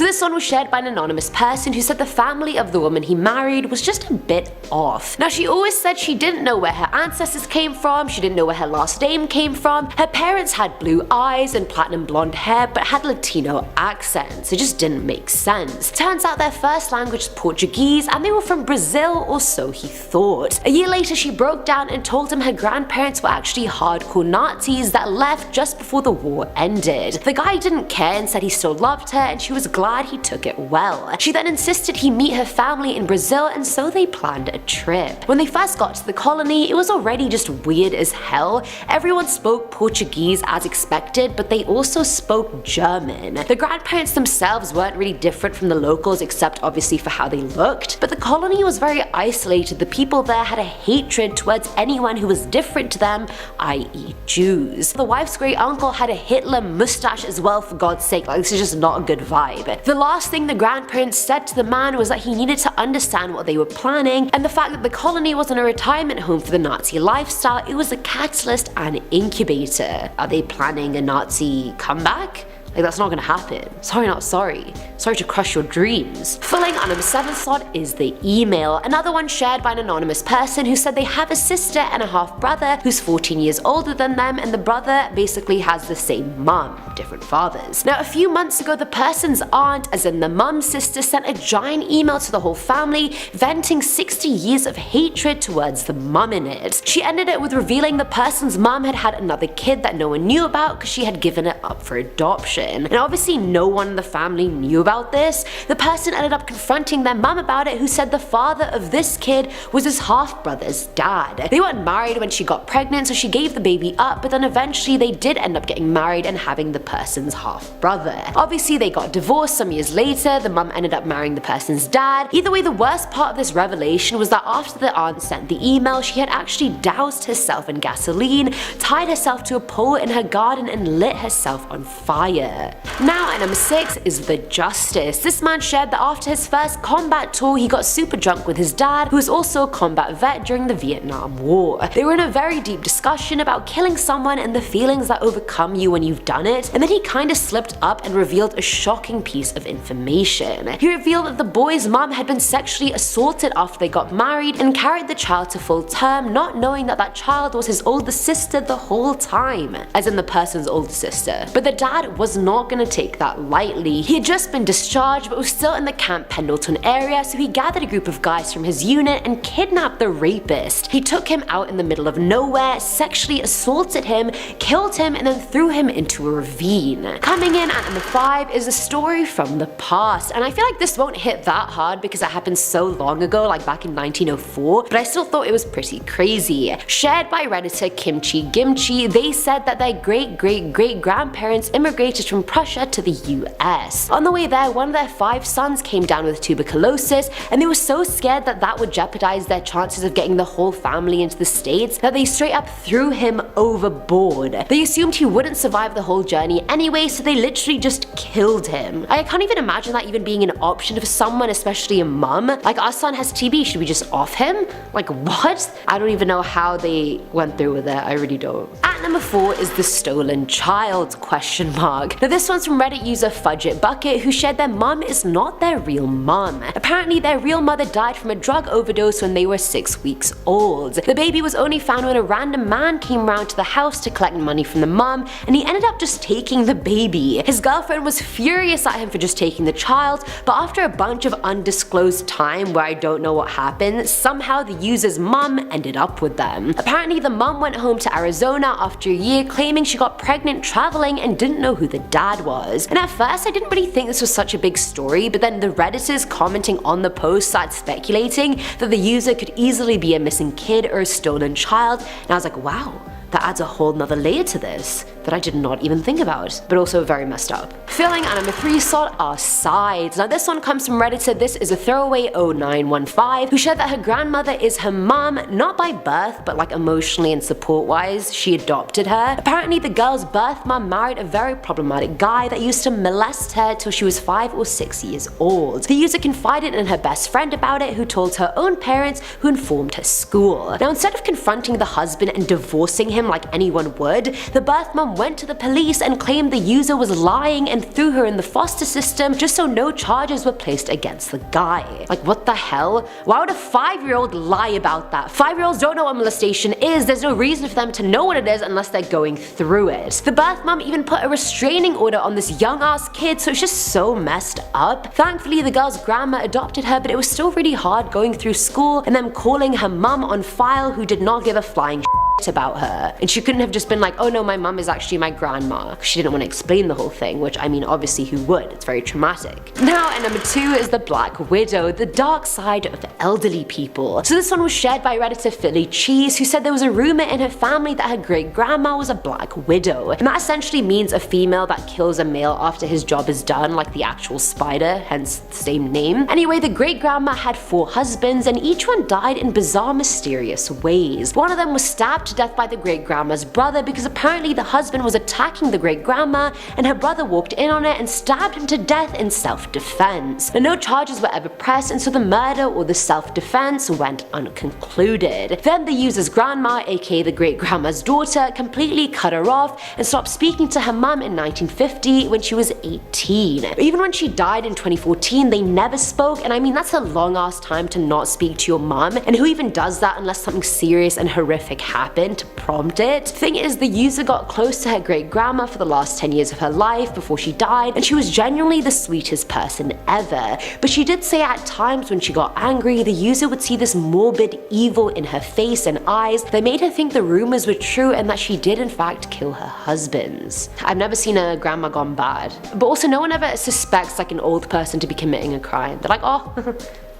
this one was shared by an anonymous person who said the family of the woman he married was just a bit off. Now, she always said she didn't know where her ancestors came from, she didn't know where her last name came from, her parents had blue eyes and platinum blonde hair but had Latino accents. It just didn't make sense. Turns out their first language is Portuguese and they were from Brazil, or so he thought. A year later, she broke down and told him her grandparents were actually hardcore Nazis that left just before the war ended. The guy didn't care and said he still loved her and she was glad he took it well. She then insisted he meet her family in Brazil, and so they planned a trip. When they first got to the colony, it was already just weird as hell. Everyone spoke Portuguese as expected, but they also spoke German. The grandparents themselves weren't really different from the locals except obviously for how they looked, but the colony was very isolated. The people there had a hatred towards anyone who was different to them, i.e. Jews. The wife's great uncle had a Hitler mustache as well, for God's sake. Like, this is just not a good vibe. The last thing the grandparents said to the man was that he needed to understand what they were planning, and the fact that the colony wasn't a retirement home for the Nazi lifestyle, it was a catalyst and incubator. Are they planning a Nazi comeback? Like, that's not gonna happen. Sorry, not sorry. Sorry to crush your dreams. Filling our number 7 slot is the email. Another one shared by an anonymous person who said they have a sister and a half brother who's 14 years older than them, and the brother basically has the same mum, different fathers. Now, a few months ago, the person's aunt, as in the mum's sister, sent a giant email to the whole family venting 60 years of hatred towards the mum in it. She ended it with revealing the person's mum had had another kid that no one knew about because she had given it up for adoption. And obviously no one in the family knew about this. The person ended up confronting their mum about it, who said the father of this kid was his half-brother's dad. They weren't married when she got pregnant, so she gave the baby up, but then eventually they did end up getting married and having the person's half-brother. Obviously they got divorced some years later, the mum ended up marrying the person's dad. Either way, the worst part of this revelation was that after the aunt sent the email, she had actually doused herself in gasoline, tied herself to a pole in her garden and lit herself on fire. Now at number 6 is the Justice. This man shared that after his first combat tour, he got super drunk with his dad, who was also a combat vet during the Vietnam War. They were in a very deep discussion about killing someone and the feelings that overcome you when you've done it, and then he kinda slipped up and revealed a shocking piece of information. He revealed that the boy's mom had been sexually assaulted after they got married and carried the child to full term, not knowing that that child was his older sister the whole time, as in the person's older sister. But the dad was not gonna take that lightly. He had just been discharged but was still in the Camp Pendleton area, so he gathered a group of guys from his unit and kidnapped the rapist. He took him out in the middle of nowhere, sexually assaulted him, killed him, and then threw him into a ravine. Coming in at number 5 is a story from the past, and I feel like this won't hit that hard because it happened so long ago, like back in 1904, but I still thought it was pretty crazy. Shared by Redditor Kimchi Gimchi, they said that their great-great-great-grandparents immigrated from Prussia to the US. On the way there, one of their 5 sons came down with tuberculosis, and they were so scared that that would jeopardize their chances of getting the whole family into the States that they straight up threw him overboard. They assumed he wouldn't survive the whole journey anyway, so they literally just killed him. I can't even imagine that even being an option for someone, especially a mum. Like, our son has TB, should we just off him? Like, what? I don't even know how they went through with it, I really don't. At number 4 is the stolen child, question mark. drug. Now this one's from Reddit user Fudget Bucket, who shared their mum is not their real mum. Apparently their real mother died from a drug overdose when they were 6 weeks old. The baby was only found when a random man came round to the house to collect money from the mum, and he ended up just taking the baby. His girlfriend was furious at him for just taking the child, but after a bunch of undisclosed time where I don't know what happened, somehow the user's mum ended up with them. Apparently the mum went home to Arizona after a year claiming she got pregnant traveling and didn't know who the dad was. And at first I didn't really think this was such a big story, but then the Redditors commenting on the post started speculating that the user could easily be a missing kid or a stolen child, and I was like, wow, that adds a whole nother layer to this that I did not even think about, but also very messed up. Filling at number 3 slot are sides. Now this one comes from Redditor This is a Throwaway 0915, who shared that her grandmother is her mom, not by birth, but like emotionally and support wise, she adopted her. Apparently the girl's birth mom married a very problematic guy that used to molest her till she was 5 or 6 years old. The user confided in her best friend about it, who told her own parents, who informed her school. Now instead of confronting the husband and divorcing him like anyone would, the birth mom went to the police and claimed the user was lying and threw her in the foster system just so no charges were placed against the guy. Like what the hell? Why would a 5-year-old lie about that? 5-year-olds don't know what molestation is, there's no reason for them to know what it is unless they're going through it. The birth mom even put a restraining order on this young ass kid, so it's just so messed up. Thankfully the girl's grandma adopted her, but it was still really hard going through school and them calling her mum on file who did not give a flying about her. And she couldn't have just been like, oh no, my mum is actually my grandma. She didn't want to explain the whole thing, which I mean obviously who would, it's very traumatic. Now at number 2 is the Black Widow, the dark side of elderly people. So this one was shared by Redditor Philly Cheese, who said there was a rumor in her family that her great grandma was a Black Widow. And that essentially means a female that kills a male after his job is done, like the actual spider, hence the same name. Anyway, the great grandma had 4 husbands and each one died in bizarre mysterious ways. One of them was stabbed to death by the great grandma's brother because apparently the husband was attacking the great grandma and her brother walked in on it and stabbed him to death in self-defense. Now no charges were ever pressed, and so the murder or the self-defense went unconcluded. Then the user's grandma, aka the great grandma's daughter, completely cut her off and stopped speaking to her mum in 1950 when she was 18. Even when she died in 2014 they never spoke, and I mean that's a long ass time to not speak to your mum, and who even does that unless something serious and horrific happened to prompt it? Thing is, the user got close to her great grandma for the last 10 years of her life before she died, and she was genuinely the sweetest person ever. But she did say at times when she got angry, the user would see this morbid evil in her face and eyes that made her think the rumors were true and that she did in fact kill her husbands. I've never seen a grandma gone bad. But also no one ever suspects like an old person to be committing a crime. They're like, oh,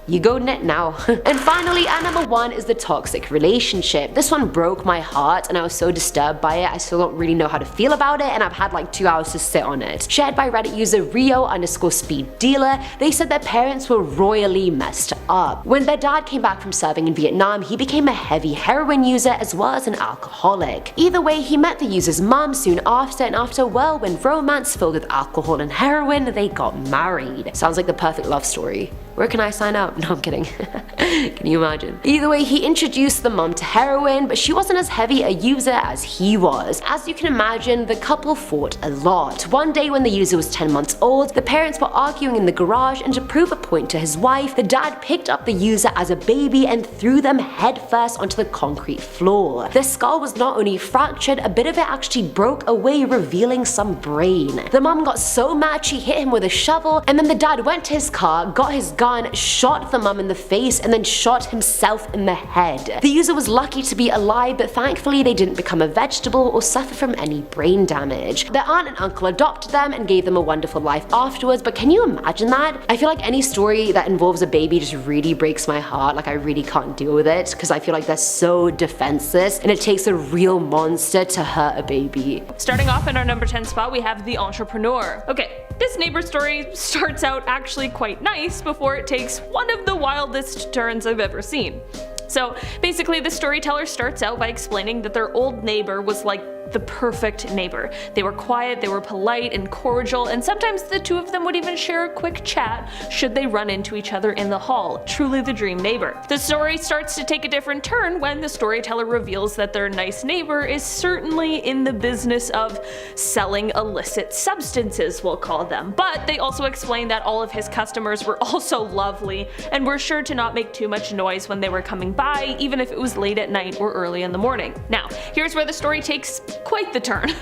you go net now. And finally, at number 1 is the toxic relationship. This one broke my heart and I was so disturbed by it, I still don't really know how to feel about it, and I've had like 2 hours to sit on it. Shared by Reddit user Rio_speed_dealer, they said their parents were royally messed up. When their dad came back from serving in Vietnam, he became a heavy heroin user as well as an alcoholic. Either way, he met the user's mom soon after, and after a whirlwind romance filled with alcohol and heroin, they got married. Sounds like the perfect love story. Where can I sign up? No, I'm kidding. Can you imagine? Either way, he introduced the mom to heroin, but she wasn't as heavy a user as he was. As you can imagine, the couple fought a lot. One day when the user was 10 months old, the parents were arguing in the garage, and to prove a point to his wife, the dad picked up the user as a baby and threw them headfirst onto the concrete floor. Their skull was not only fractured, a bit of it actually broke away, revealing some brain. The mom got so mad she hit him with a shovel, and then the dad went to his car, got his gun, shot the mum in the face, and then shot himself in the head. The user was lucky to be alive, but thankfully they didn't become a vegetable or suffer from any brain damage. Their aunt and uncle adopted them and gave them a wonderful life afterwards, but can you imagine that? I feel like any story that involves a baby just really breaks my heart. Like I really can't deal with it because I feel like they're so defenseless and it takes a real monster to hurt a baby. Starting off in our number 10 spot, we have The Entrepreneur. Okay, this neighbor story starts out actually quite nice before it takes one of the wildest turns I've ever seen. So basically the storyteller starts out by explaining that their old neighbor was like the perfect neighbor. They were quiet, they were polite and cordial, and sometimes the two of them would even share a quick chat should they run into each other in the hall. Truly the dream neighbor. The story starts to take a different turn when the storyteller reveals that their nice neighbor is certainly in the business of selling illicit substances, we'll call them. But they also explain that all of his customers were also lovely and were sure to not make too much noise when they were coming by, even if it was late at night or early in the morning. Now, here's where the story takes quite the turn.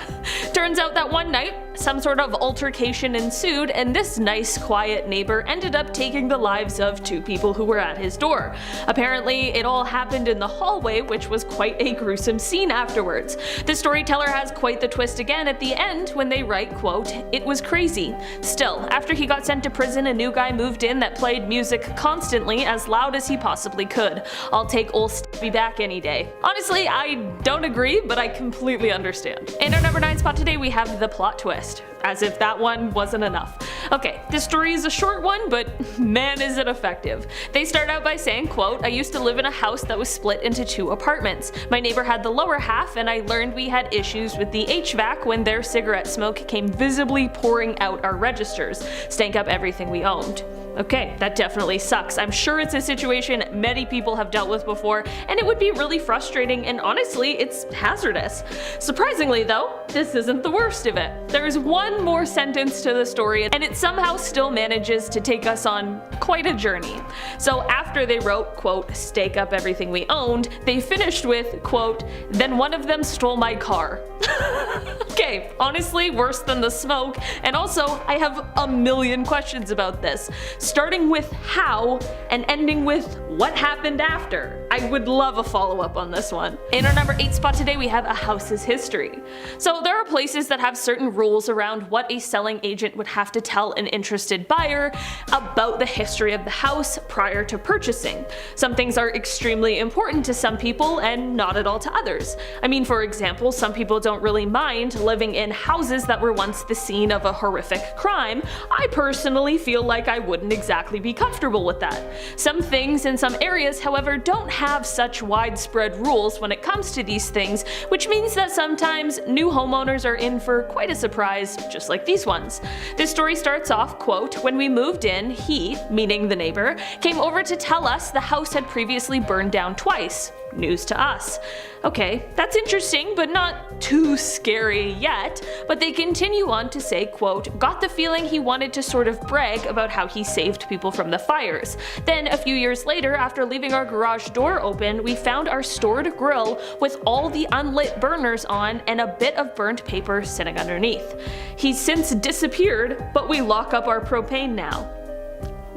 Turns out that one night, some sort of altercation ensued, and this nice, quiet neighbor ended up taking the lives of two people who were at his door. Apparently, it all happened in the hallway, which was quite a gruesome scene afterwards. The storyteller has quite the twist again at the end when they write, quote, "It was crazy. Still, after he got sent to prison, a new guy moved in that played music constantly as loud as he possibly could. I'll take old Stevie back any day." Honestly, I don't agree, but I completely understand. In our number 9 spot today, we have the plot twist. As if that one wasn't enough. Okay, this story is a short one, but man is it effective. They start out by saying, quote, "I used to live in a house that was split into 2 apartments. My neighbor had the lower half, and I learned we had issues with the HVAC when their cigarette smoke came visibly pouring out our registers, stank up everything we owned." Okay, that definitely sucks. I'm sure it's a situation many people have dealt with before, and it would be really frustrating, and honestly, it's hazardous. Surprisingly though, this isn't the worst of it. There's one more sentence to the story, and it somehow still manages to take us on quite a journey. So after they wrote, quote, "stake up everything we owned," they finished with, quote, "then one of them stole my car." Okay, honestly, worse than the smoke, and also, I have a million questions about this. Starting with how, and ending with what happened after. I would love a follow-up on this one. In our number 8 spot today, we have a house's history. So there are places that have certain rules around what a selling agent would have to tell an interested buyer about the history of the house prior to purchasing. Some things are extremely important to some people and not at all to others. I mean, for example, some people don't really mind living in houses that were once the scene of a horrific crime. I personally feel like I wouldn't exactly be comfortable with that. Some things in some areas, however, don't have such widespread rules when it comes to these things, which means that sometimes new homeowners are in for quite a surprise, just like these ones. This story starts off, quote, "When we moved in, he," meaning the neighbor, "came over to tell us the house had previously burned down twice. News to us." Okay, that's interesting, but not too scary yet, but they continue on to say, quote, "Got the feeling he wanted to sort of brag about how he saved people from the fires. Then a few years later, after leaving our garage door open, we found our stored grill with all the unlit burners on and a bit of burnt paper sitting underneath. He's since disappeared, but we lock up our propane now."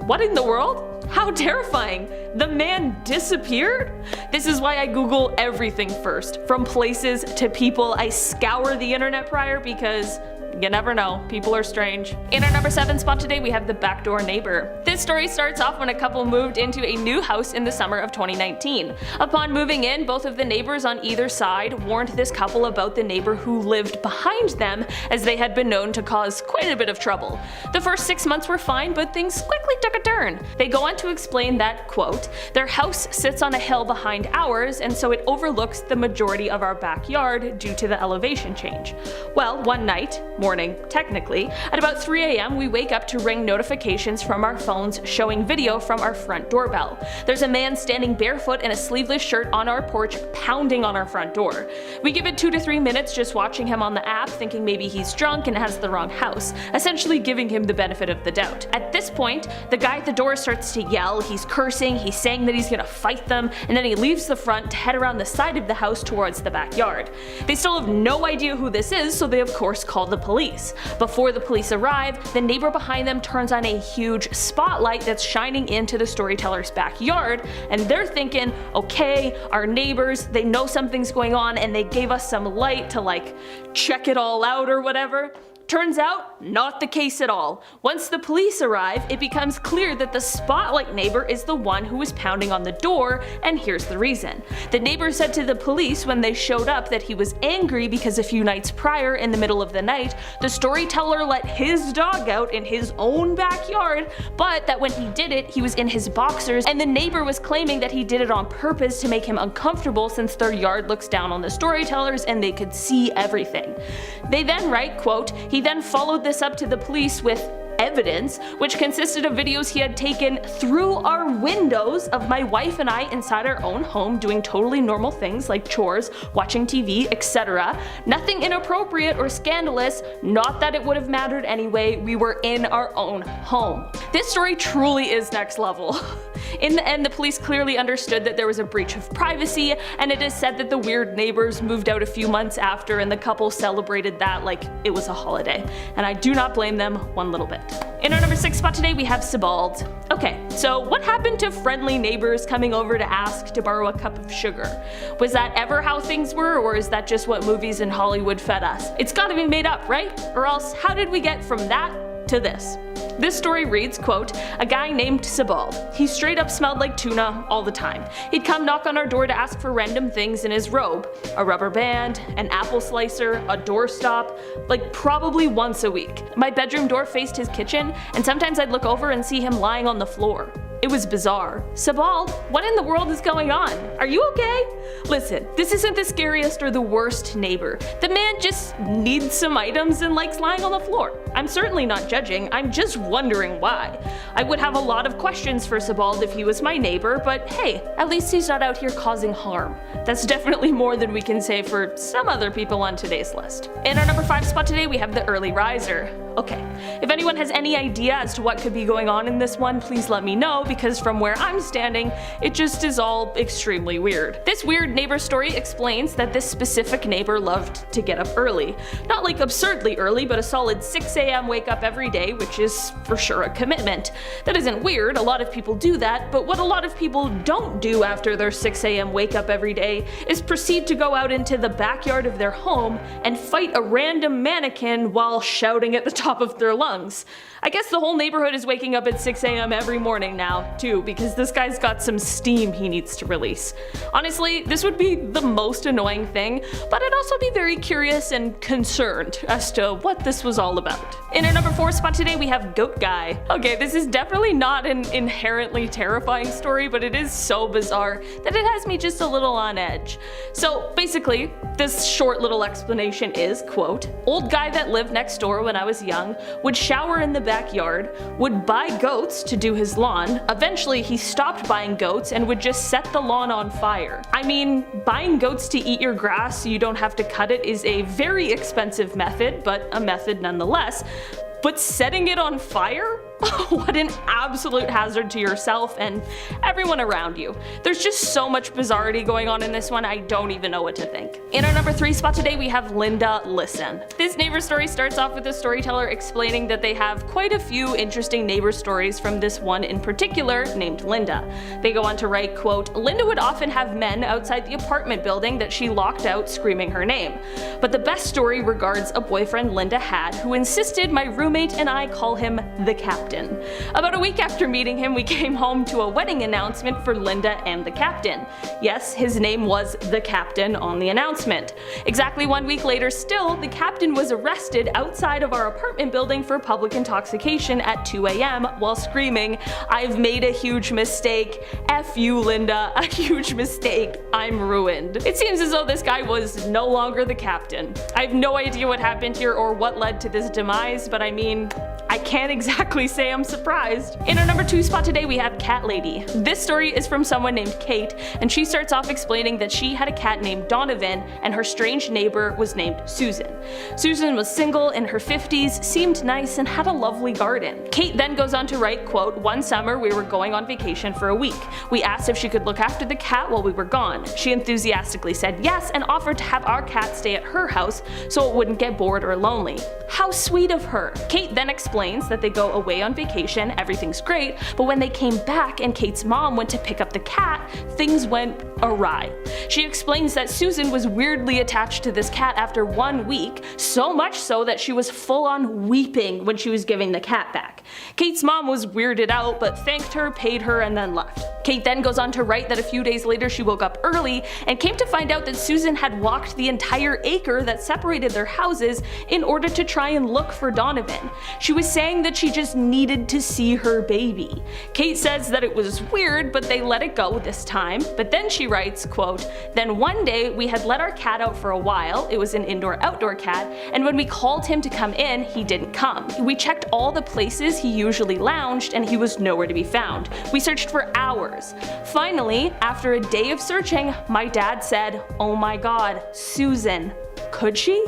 What in the world? How terrifying! The man disappeared? This is why I Google everything first. From places to people, I scour the internet prior because you never know, people are strange. In our number 7 spot today, we have the backdoor neighbor. This story starts off when a couple moved into a new house in the summer of 2019. Upon moving in, both of the neighbors on either side warned this couple about the neighbor who lived behind them, as they had been known to cause quite a bit of trouble. The first 6 months were fine, but things quickly took a turn. They go on to explain that, quote, "Their house sits on a hill behind ours, and so it overlooks the majority of our backyard due to the elevation change. Well, one night, morning technically, at about 3 a.m. we wake up to ring notifications from our phones showing video from our front doorbell. There's a man standing barefoot in a sleeveless shirt on our porch pounding on our front door. We give it 2 to 3 minutes just watching him on the app, thinking maybe he's drunk and has the wrong house, essentially giving him the benefit of the doubt. At this point, the guy at the door starts to yell, he's cursing, he's saying that he's gonna fight them, and then he leaves the front to head around the side of the house towards the backyard. They still have no idea who this is, so they of course call the police. Before the police arrive, the neighbor behind them turns on a huge spotlight that's shining into the storyteller's backyard, and they're thinking, okay, our neighbors, they know something's going on and they gave us some light to like check it all out or whatever. Turns out, not the case at all. Once the police arrive, it becomes clear that the spotlight neighbor is the one who was pounding on the door, and here's the reason. The neighbor said to the police when they showed up that he was angry because a few nights prior, in the middle of the night, the storyteller let his dog out in his own backyard, but that when he did it, he was in his boxers, and the neighbor was claiming that he did it on purpose to make him uncomfortable since their yard looks down on the storytellers and they could see everything. They then write, quote, "He then followed this up to the police with evidence, which consisted of videos he had taken through our windows of my wife and I inside our own home doing totally normal things like chores, watching TV, etc. Nothing inappropriate or scandalous, not that it would have mattered anyway, we were in our own home." This story truly is next level. In the end, the police clearly understood that there was a breach of privacy, and it is said that the weird neighbors moved out a few months after and the couple celebrated that like it was a holiday. And I do not blame them one little bit. In our number 6 spot today we have Sebald. Okay, so what happened to friendly neighbors coming over to ask to borrow a cup of sugar? Was that ever how things were, or is that just what movies in Hollywood fed us? It's gotta be made up, right? Or else how did we get from that to this? This story reads, quote, "A guy named Sebald. He straight up smelled like tuna all the time. He'd come knock on our door to ask for random things in his robe. A rubber band, an apple slicer, a doorstop, like probably once a week. My bedroom door faced his kitchen, and sometimes I'd look over and see him lying on the floor. It was bizarre. Sebald, what in the world is going on? Are you okay? Listen, this isn't the scariest or the worst neighbor. The man just needs some items and likes lying on the floor. I'm certainly not judging, I'm just wondering why. I would have a lot of questions for Sebald if he was my neighbor, but hey, at least he's not out here causing harm. That's definitely more than we can say for some other people on today's list." In our number 5 spot today we have the early riser. Okay, if anyone has any idea as to what could be going on in this one, please let me know, because from where I'm standing, it just is all extremely weird. This weird neighbor story explains that this specific neighbor loved to get up early. Not like absurdly early, but a solid 6 a.m. wake up every day, which is for sure a commitment. That isn't weird, a lot of people do that, but what a lot of people don't do after their 6 a.m. wake up every day is proceed to go out into the backyard of their home and fight a random mannequin while shouting at the top of their lungs. I guess the whole neighborhood is waking up at 6 a.m. every morning now, too, because this guy's got some steam he needs to release. Honestly, this would be the most annoying thing, but I'd also be very curious and concerned as to what this was all about. In our number 4 spot today, we have Goat Guy. Okay, this is definitely not an inherently terrifying story, but it is so bizarre that it has me just a little on edge. So basically, this short little explanation is, quote, "Old guy that lived next door when I was young would shower in the backyard, would buy goats to do his lawn. Eventually he stopped buying goats and would just set the lawn on fire. I mean, buying goats to eat your grass so you don't have to cut it is a very expensive method, but a method nonetheless. But setting it on fire? What an absolute hazard to yourself and everyone around you. There's just so much bizarrety going on in this one, I don't even know what to think." In our number 3 spot today we have Linda Listen. This neighbor story starts off with a storyteller explaining that they have quite a few interesting neighbor stories from this one in particular named Linda. They go on to write, quote, "Linda would often have men outside the apartment building that she locked out screaming her name. But the best story regards a boyfriend Linda had who insisted my roommate and I call him the Captain. About a week after meeting him, we came home to a wedding announcement for Linda and the Captain. Yes, his name was the Captain on the announcement. Exactly 1 week later still, the Captain was arrested outside of our apartment building for public intoxication at 2 a.m. while screaming, 'I've made a huge mistake. F you, Linda, a huge mistake. I'm ruined.' It seems as though this guy was no longer the Captain. I have no idea what happened here or what led to this demise, but I mean, I can't exactly say I'm surprised." In our number 2 spot today we have Cat Lady. This story is from someone named Kate, and she starts off explaining that she had a cat named Donovan and her strange neighbor was named Susan. Susan was single, in her 50s, seemed nice, and had a lovely garden. Kate then goes on to write, quote, "One summer we were going on vacation for a week. We asked if she could look after the cat while we were gone. She enthusiastically said yes and offered to have our cat stay at her house so it wouldn't get bored or lonely. How sweet of her." Kate then explains explains that they go away on vacation, everything's great, but when they came back and Kate's mom went to pick up the cat, things went awry. She explains that Susan was weirdly attached to this cat after 1 week, so much so that she was full on weeping when she was giving the cat back. Kate's mom was weirded out but thanked her, paid her, and then left. Kate then goes on to write that a few days later she woke up early and came to find out that Susan had walked the entire acre that separated their houses in order to try and look for Donovan. She was saying that she just needed to see her baby. Kate says that it was weird, but they let it go this time. But then she writes, quote, "Then one day we had let our cat out for a while, it was an indoor-outdoor cat, and when we called him to come in, he didn't come. We checked all the places he usually lounged and he was nowhere to be found. We searched for hours. Finally, after a day of searching, my dad said, 'Oh my god, Susan. Could she?'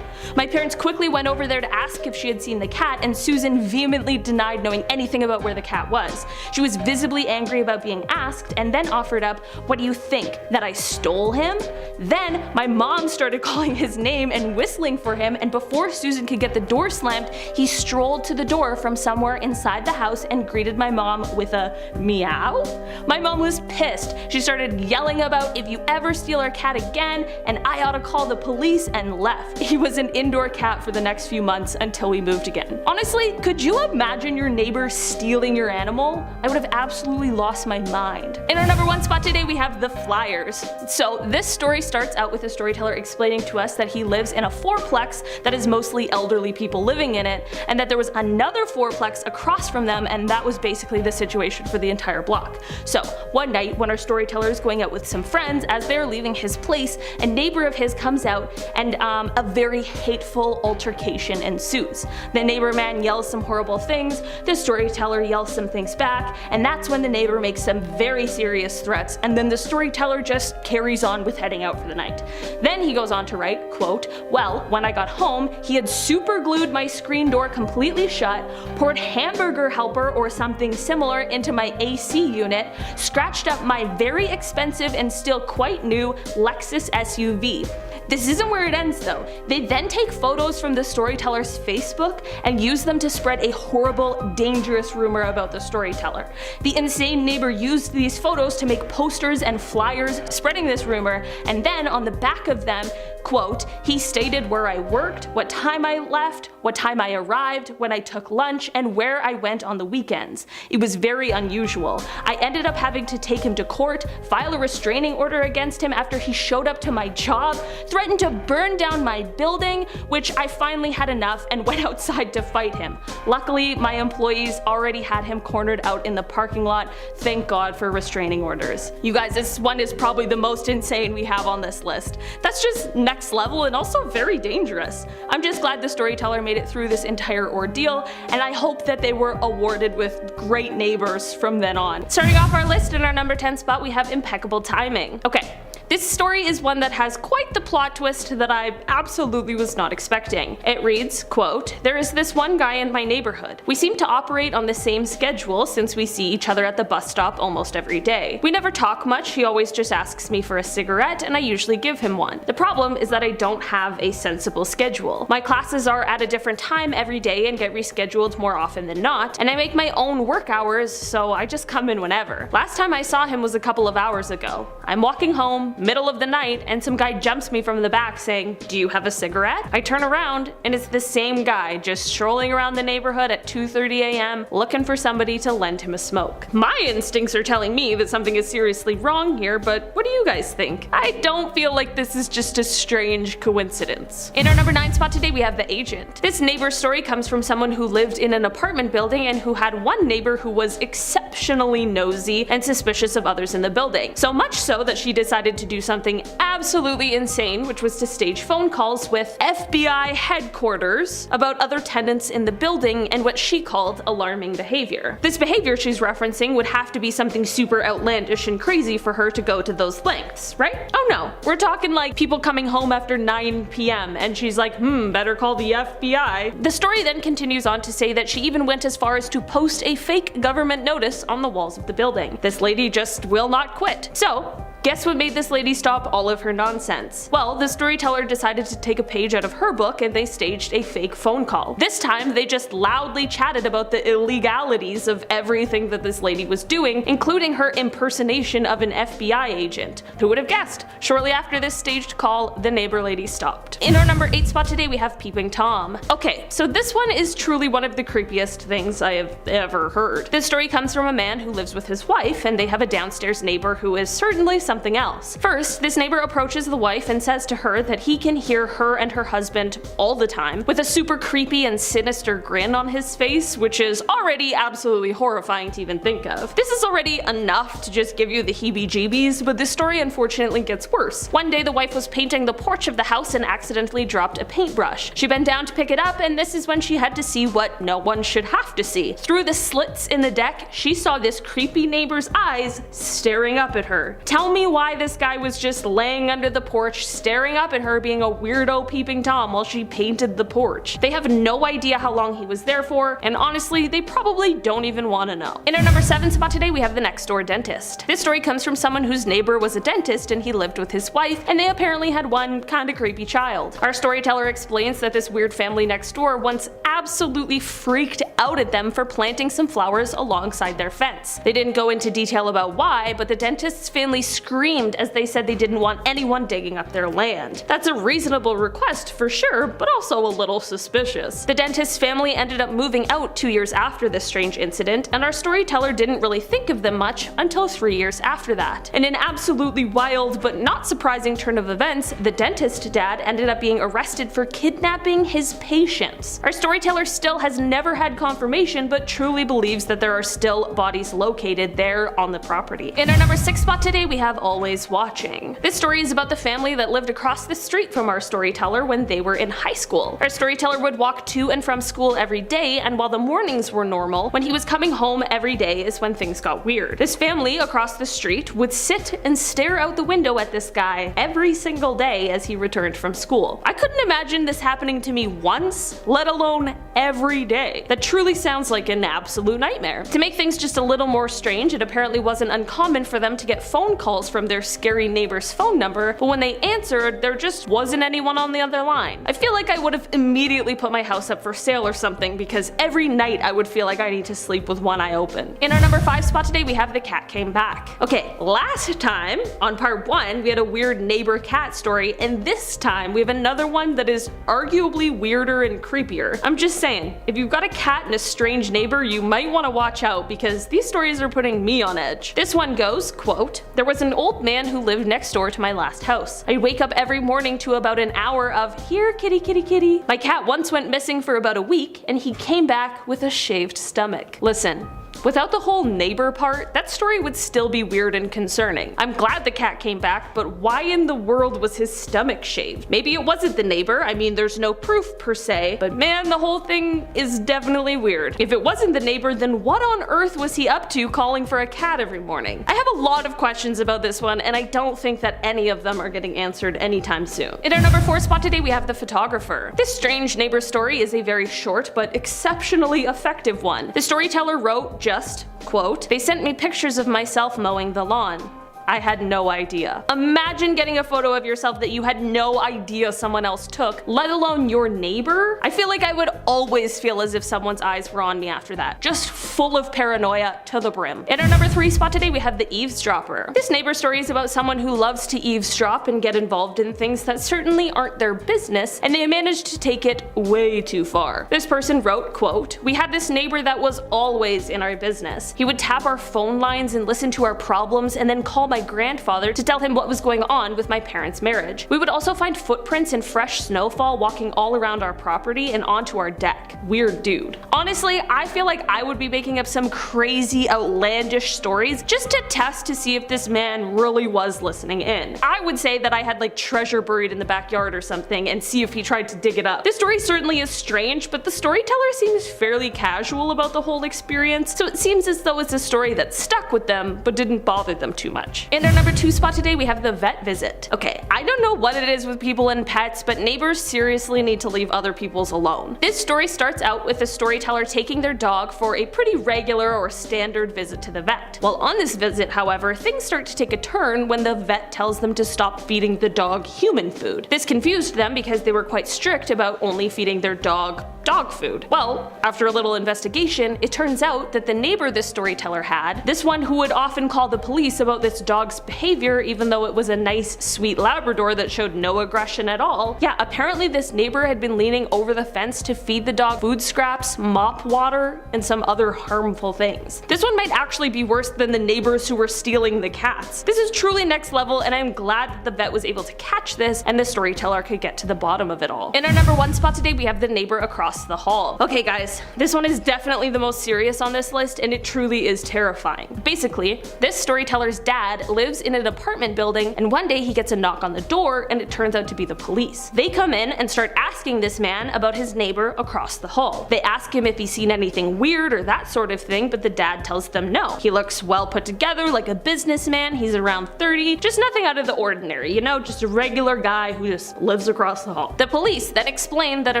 My parents quickly went over there to ask if she had seen the cat, and Susan vehemently denied knowing anything about where the cat was. She was visibly angry about being asked and then offered up, 'What do you think, that I stole him?' Then my mom started calling his name and whistling for him, and before Susan could get the door slammed, he strolled to the door from somewhere inside the house and greeted my mom with a meow. My mom was pissed. She started yelling about, 'If you ever steal our cat again, and I ought to call the police,' and left. He was an indoor cat for the next few months until we moved again." Honestly, could you imagine your neighbor stealing your animal? I would have absolutely lost my mind. In our number 1 spot today we have the Flyers. So this story starts out with a storyteller explaining to us that he lives in a fourplex that is mostly elderly people living in it, and that there was another fourplex across from them, and that was basically the situation for the entire block. So one night when our storyteller is going out with some friends, as they are leaving his place, a neighbor of his comes out and a very hateful altercation ensues. The neighbor man yells some horrible things, the storyteller yells some things back, and that's when the neighbor makes some very serious threats, and then the storyteller just carries on with heading out for the night. Then he goes on to write, quote, "Well, when I got home, he had super glued my screen door completely shut, poured hamburger helper or something similar into my AC unit, scratched up my very expensive and still quite new Lexus SUV. This isn't where it ends though. They then take photos from the storyteller's Facebook and use them to spread a horrible, dangerous rumor about the storyteller. The insane neighbor used these photos to make posters and flyers spreading this rumor, and then on the back of them, quote, he stated where I worked, what time I left, what time I arrived, when I took lunch, and where I went on the weekends. It was very unusual. I ended up having to take him to court, file a restraining order against him after he showed up to my job, threatened to burn down my building, which I finally had enough and went outside to fight him. Luckily, my employees already had him cornered out in the parking lot. Thank God for restraining orders." You guys, this one is probably the most insane we have on this list. That's just next level and also very dangerous. I'm just glad the storyteller made it through this entire ordeal, and I hope that they were awarded with great neighbors from then on. Starting off our list in our number 10 spot, we have impeccable timing. Okay. This story is one that has quite the plot twist that I absolutely was not expecting. It reads, quote, "There is this one guy in my neighborhood. We seem to operate on the same schedule since we see each other at the bus stop almost every day. We never talk much, he always just asks me for a cigarette and I usually give him one. The problem is that I don't have a sensible schedule. My classes are at a different time every day and get rescheduled more often than not, and I make my own work hours, so I just come in whenever. Last time I saw him was a couple of hours ago. I'm walking home, middle of the night, and some guy jumps me from the back saying, 'Do you have a cigarette?' I turn around and it's the same guy just strolling around the neighborhood at 2:30 a.m. looking for somebody to lend him a smoke. My instincts are telling me that something is seriously wrong here, but what do you guys think? I don't feel like this is just a strange coincidence." In our number 9 spot today we have The Agent. This neighbor story comes from someone who lived in an apartment building and who had one neighbor who was exceptionally nosy and suspicious of others in the building. So much so that she decided to do something absolutely insane, which was to stage phone calls with FBI headquarters about other tenants in the building and what she called alarming behavior. This behavior she's referencing would have to be something super outlandish and crazy for her to go to those lengths, right? Oh no, we're talking like people coming home after 9 p.m. and she's like, better call the FBI. The story then continues on to say that she even went as far as to post a fake government notice on the walls of the building. This lady just will not quit. So, Guess what made this lady stop all of her nonsense? Well, the storyteller decided to take a page out of her book and they staged a fake phone call. This time, they just loudly chatted about the illegalities of everything that this lady was doing, including her impersonation of an FBI agent. Who would have guessed? Shortly after this staged call, the neighbor lady stopped. In our number 8 spot today, we have Peeping Tom. Okay, so this one is truly one of the creepiest things I have ever heard. This story comes from a man who lives with his wife, and they have a downstairs neighbor who is certainly something else. First, this neighbor approaches the wife and says to her that he can hear her and her husband all the time, with a super creepy and sinister grin on his face, which is already absolutely horrifying to even think of. This is already enough to just give you the heebie-jeebies, but this story unfortunately gets worse. One day the wife was painting the porch of the house and accidentally dropped a paintbrush. She bent down to pick it up, and this is when she had to see what no one should have to see. Through the slits in the deck, she saw this creepy neighbor's eyes staring up at her. Tell me why this guy was just laying under the porch staring up at her, being a weirdo peeping Tom while she painted the porch. They have no idea how long he was there for, and honestly, they probably don't even want to know. In our number 7 spot today, we have the next door dentist. This story comes from someone whose neighbor was a dentist and he lived with his wife, and they apparently had one kinda creepy child. Our storyteller explains that this weird family next door once absolutely freaked out at them for planting some flowers alongside their fence. They didn't go into detail about why, but the dentist's family screamed as they said they didn't want anyone digging up their land. That's a reasonable request for sure, but also a little suspicious. The dentist's family ended up moving out 2 years after this strange incident, and our storyteller didn't really think of them much until 3 years after that. In an absolutely wild but not surprising turn of events, the dentist dad ended up being arrested for kidnapping his patients. Our storyteller still has never had confirmation, but truly believes that there are still bodies located there on the property. In our number 6 spot today, we have Always Watching. This story is about the family that lived across the street from our storyteller when they were in high school. Our storyteller would walk to and from school every day, and while the mornings were normal, when he was coming home every day is when things got weird. This family across the street would sit and stare out the window at this guy every single day as he returned from school. I couldn't imagine this happening to me once, let alone every day. That truly sounds like an absolute nightmare. To make things just a little more strange, it apparently wasn't uncommon for them to get phone calls from their scary neighbor's phone number, but when they answered, there just wasn't anyone on the other line. I feel like I would have immediately put my house up for sale or something, because every night I would feel like I need to sleep with one eye open. In our number 5 spot today, we have The Cat Came Back. Okay, last time on part 1 we had a weird neighbor cat story, and this time we have another one that is arguably weirder and creepier. I'm just saying, if you've got a cat and a strange neighbor, you might want to watch out, because these stories are putting me on edge. This one goes, quote, "There was an old man who lived next door to my last house. I'd wake up every morning to about an hour of 'here kitty kitty kitty.' My cat once went missing for about a week, and he came back with a shaved stomach." Listen, without the whole neighbor part, that story would still be weird and concerning. I'm glad the cat came back, but why in the world was his stomach shaved? Maybe it wasn't the neighbor, I mean there's no proof per se, but man, the whole thing is definitely weird. If it wasn't the neighbor, then what on earth was he up to calling for a cat every morning? I have a lot of questions about this one, and I don't think that any of them are getting answered anytime soon. In our number 4 spot today, we have The Photographer. This strange neighbor story is a very short but exceptionally effective one. The storyteller wrote just, quote, "They sent me pictures of myself mowing the lawn. I had no idea." Imagine getting a photo of yourself that you had no idea someone else took, let alone your neighbor. I feel like I would always feel as if someone's eyes were on me after that. Just full of paranoia to the brim. In our number 3 spot today, we have The Eavesdropper. This neighbor story is about someone who loves to eavesdrop and get involved in things that certainly aren't their business, and they managed to take it way too far. This person wrote, quote, "We had this neighbor that was always in our business. He would tap our phone lines and listen to our problems and then call my grandfather to tell him what was going on with my parents' marriage. We would also find footprints in fresh snowfall walking all around our property and onto our deck. Weird dude." Honestly, I feel like I would be making up some crazy outlandish stories just to test to see if this man really was listening in. I would say that I had like treasure buried in the backyard or something and see if he tried to dig it up. This story certainly is strange, but the storyteller seems fairly casual about the whole experience, so it seems as though it's a story that stuck with them but didn't bother them too much. In our number 2 spot today, we have the vet visit. Okay, I don't know what it is with people and pets, but neighbors seriously need to leave other people's alone. This story starts out with a storyteller taking their dog for a pretty regular or standard visit to the vet. While on this visit, however, things start to take a turn when the vet tells them to stop feeding the dog human food. This confused them because they were quite strict about only feeding their dog food. Well, after a little investigation, it turns out that the neighbor this storyteller had, this one who would often call the police about this dog's behavior even though it was a nice, sweet Labrador that showed no aggression at all, yeah, apparently this neighbor had been leaning over the fence to feed the dog food scraps, mop water, and some other harmful things. This one might actually be worse than the neighbors who were stealing the cats. This is truly next level, and I'm glad that the vet was able to catch this and the storyteller could get to the bottom of it all. In our number 1 spot today, we have the neighbor across the hall. Okay guys, this one is definitely the most serious on this list, and it truly is terrifying. Basically, this storyteller's dad lives in an apartment building, and one day he gets a knock on the door and it turns out to be the police. They come in and start asking this man about his neighbor across the hall. They ask him if he's seen anything weird or that sort of thing, but the dad tells them no. He looks well put together, like a businessman, he's around 30, just nothing out of the ordinary, you know, just a regular guy who just lives across the hall. The police then explain that a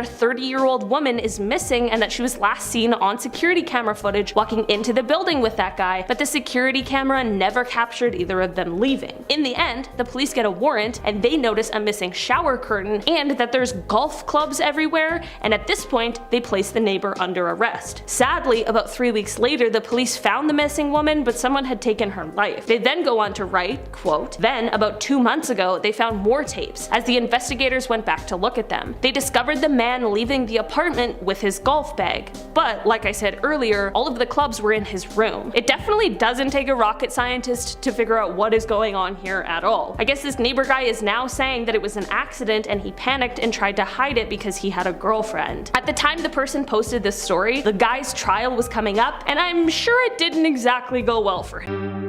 30-year-old woman is missing and that she was last seen on security camera footage walking into the building with that guy, but the security camera never captured either of them leaving. In the end, the police get a warrant and they notice a missing shower curtain and that there's golf clubs everywhere, and at this point they place the neighbor under arrest. Sadly, about 3 weeks later, the police found the missing woman, but someone had taken her life. They then go on to write, quote, "Then about 2 months ago they found more tapes. As the investigators went back to look at them, they discovered the man leaving the apartment with his golf bag. But like I said earlier, all of the clubs were in his room." It definitely doesn't take a rocket scientist to figure out what is going on here at all. I guess this neighbor guy is now saying that it was an accident and he panicked and tried to hide it because he had a girlfriend. At the time the person posted this story, the guy's trial was coming up, and I'm sure it didn't exactly go well for him.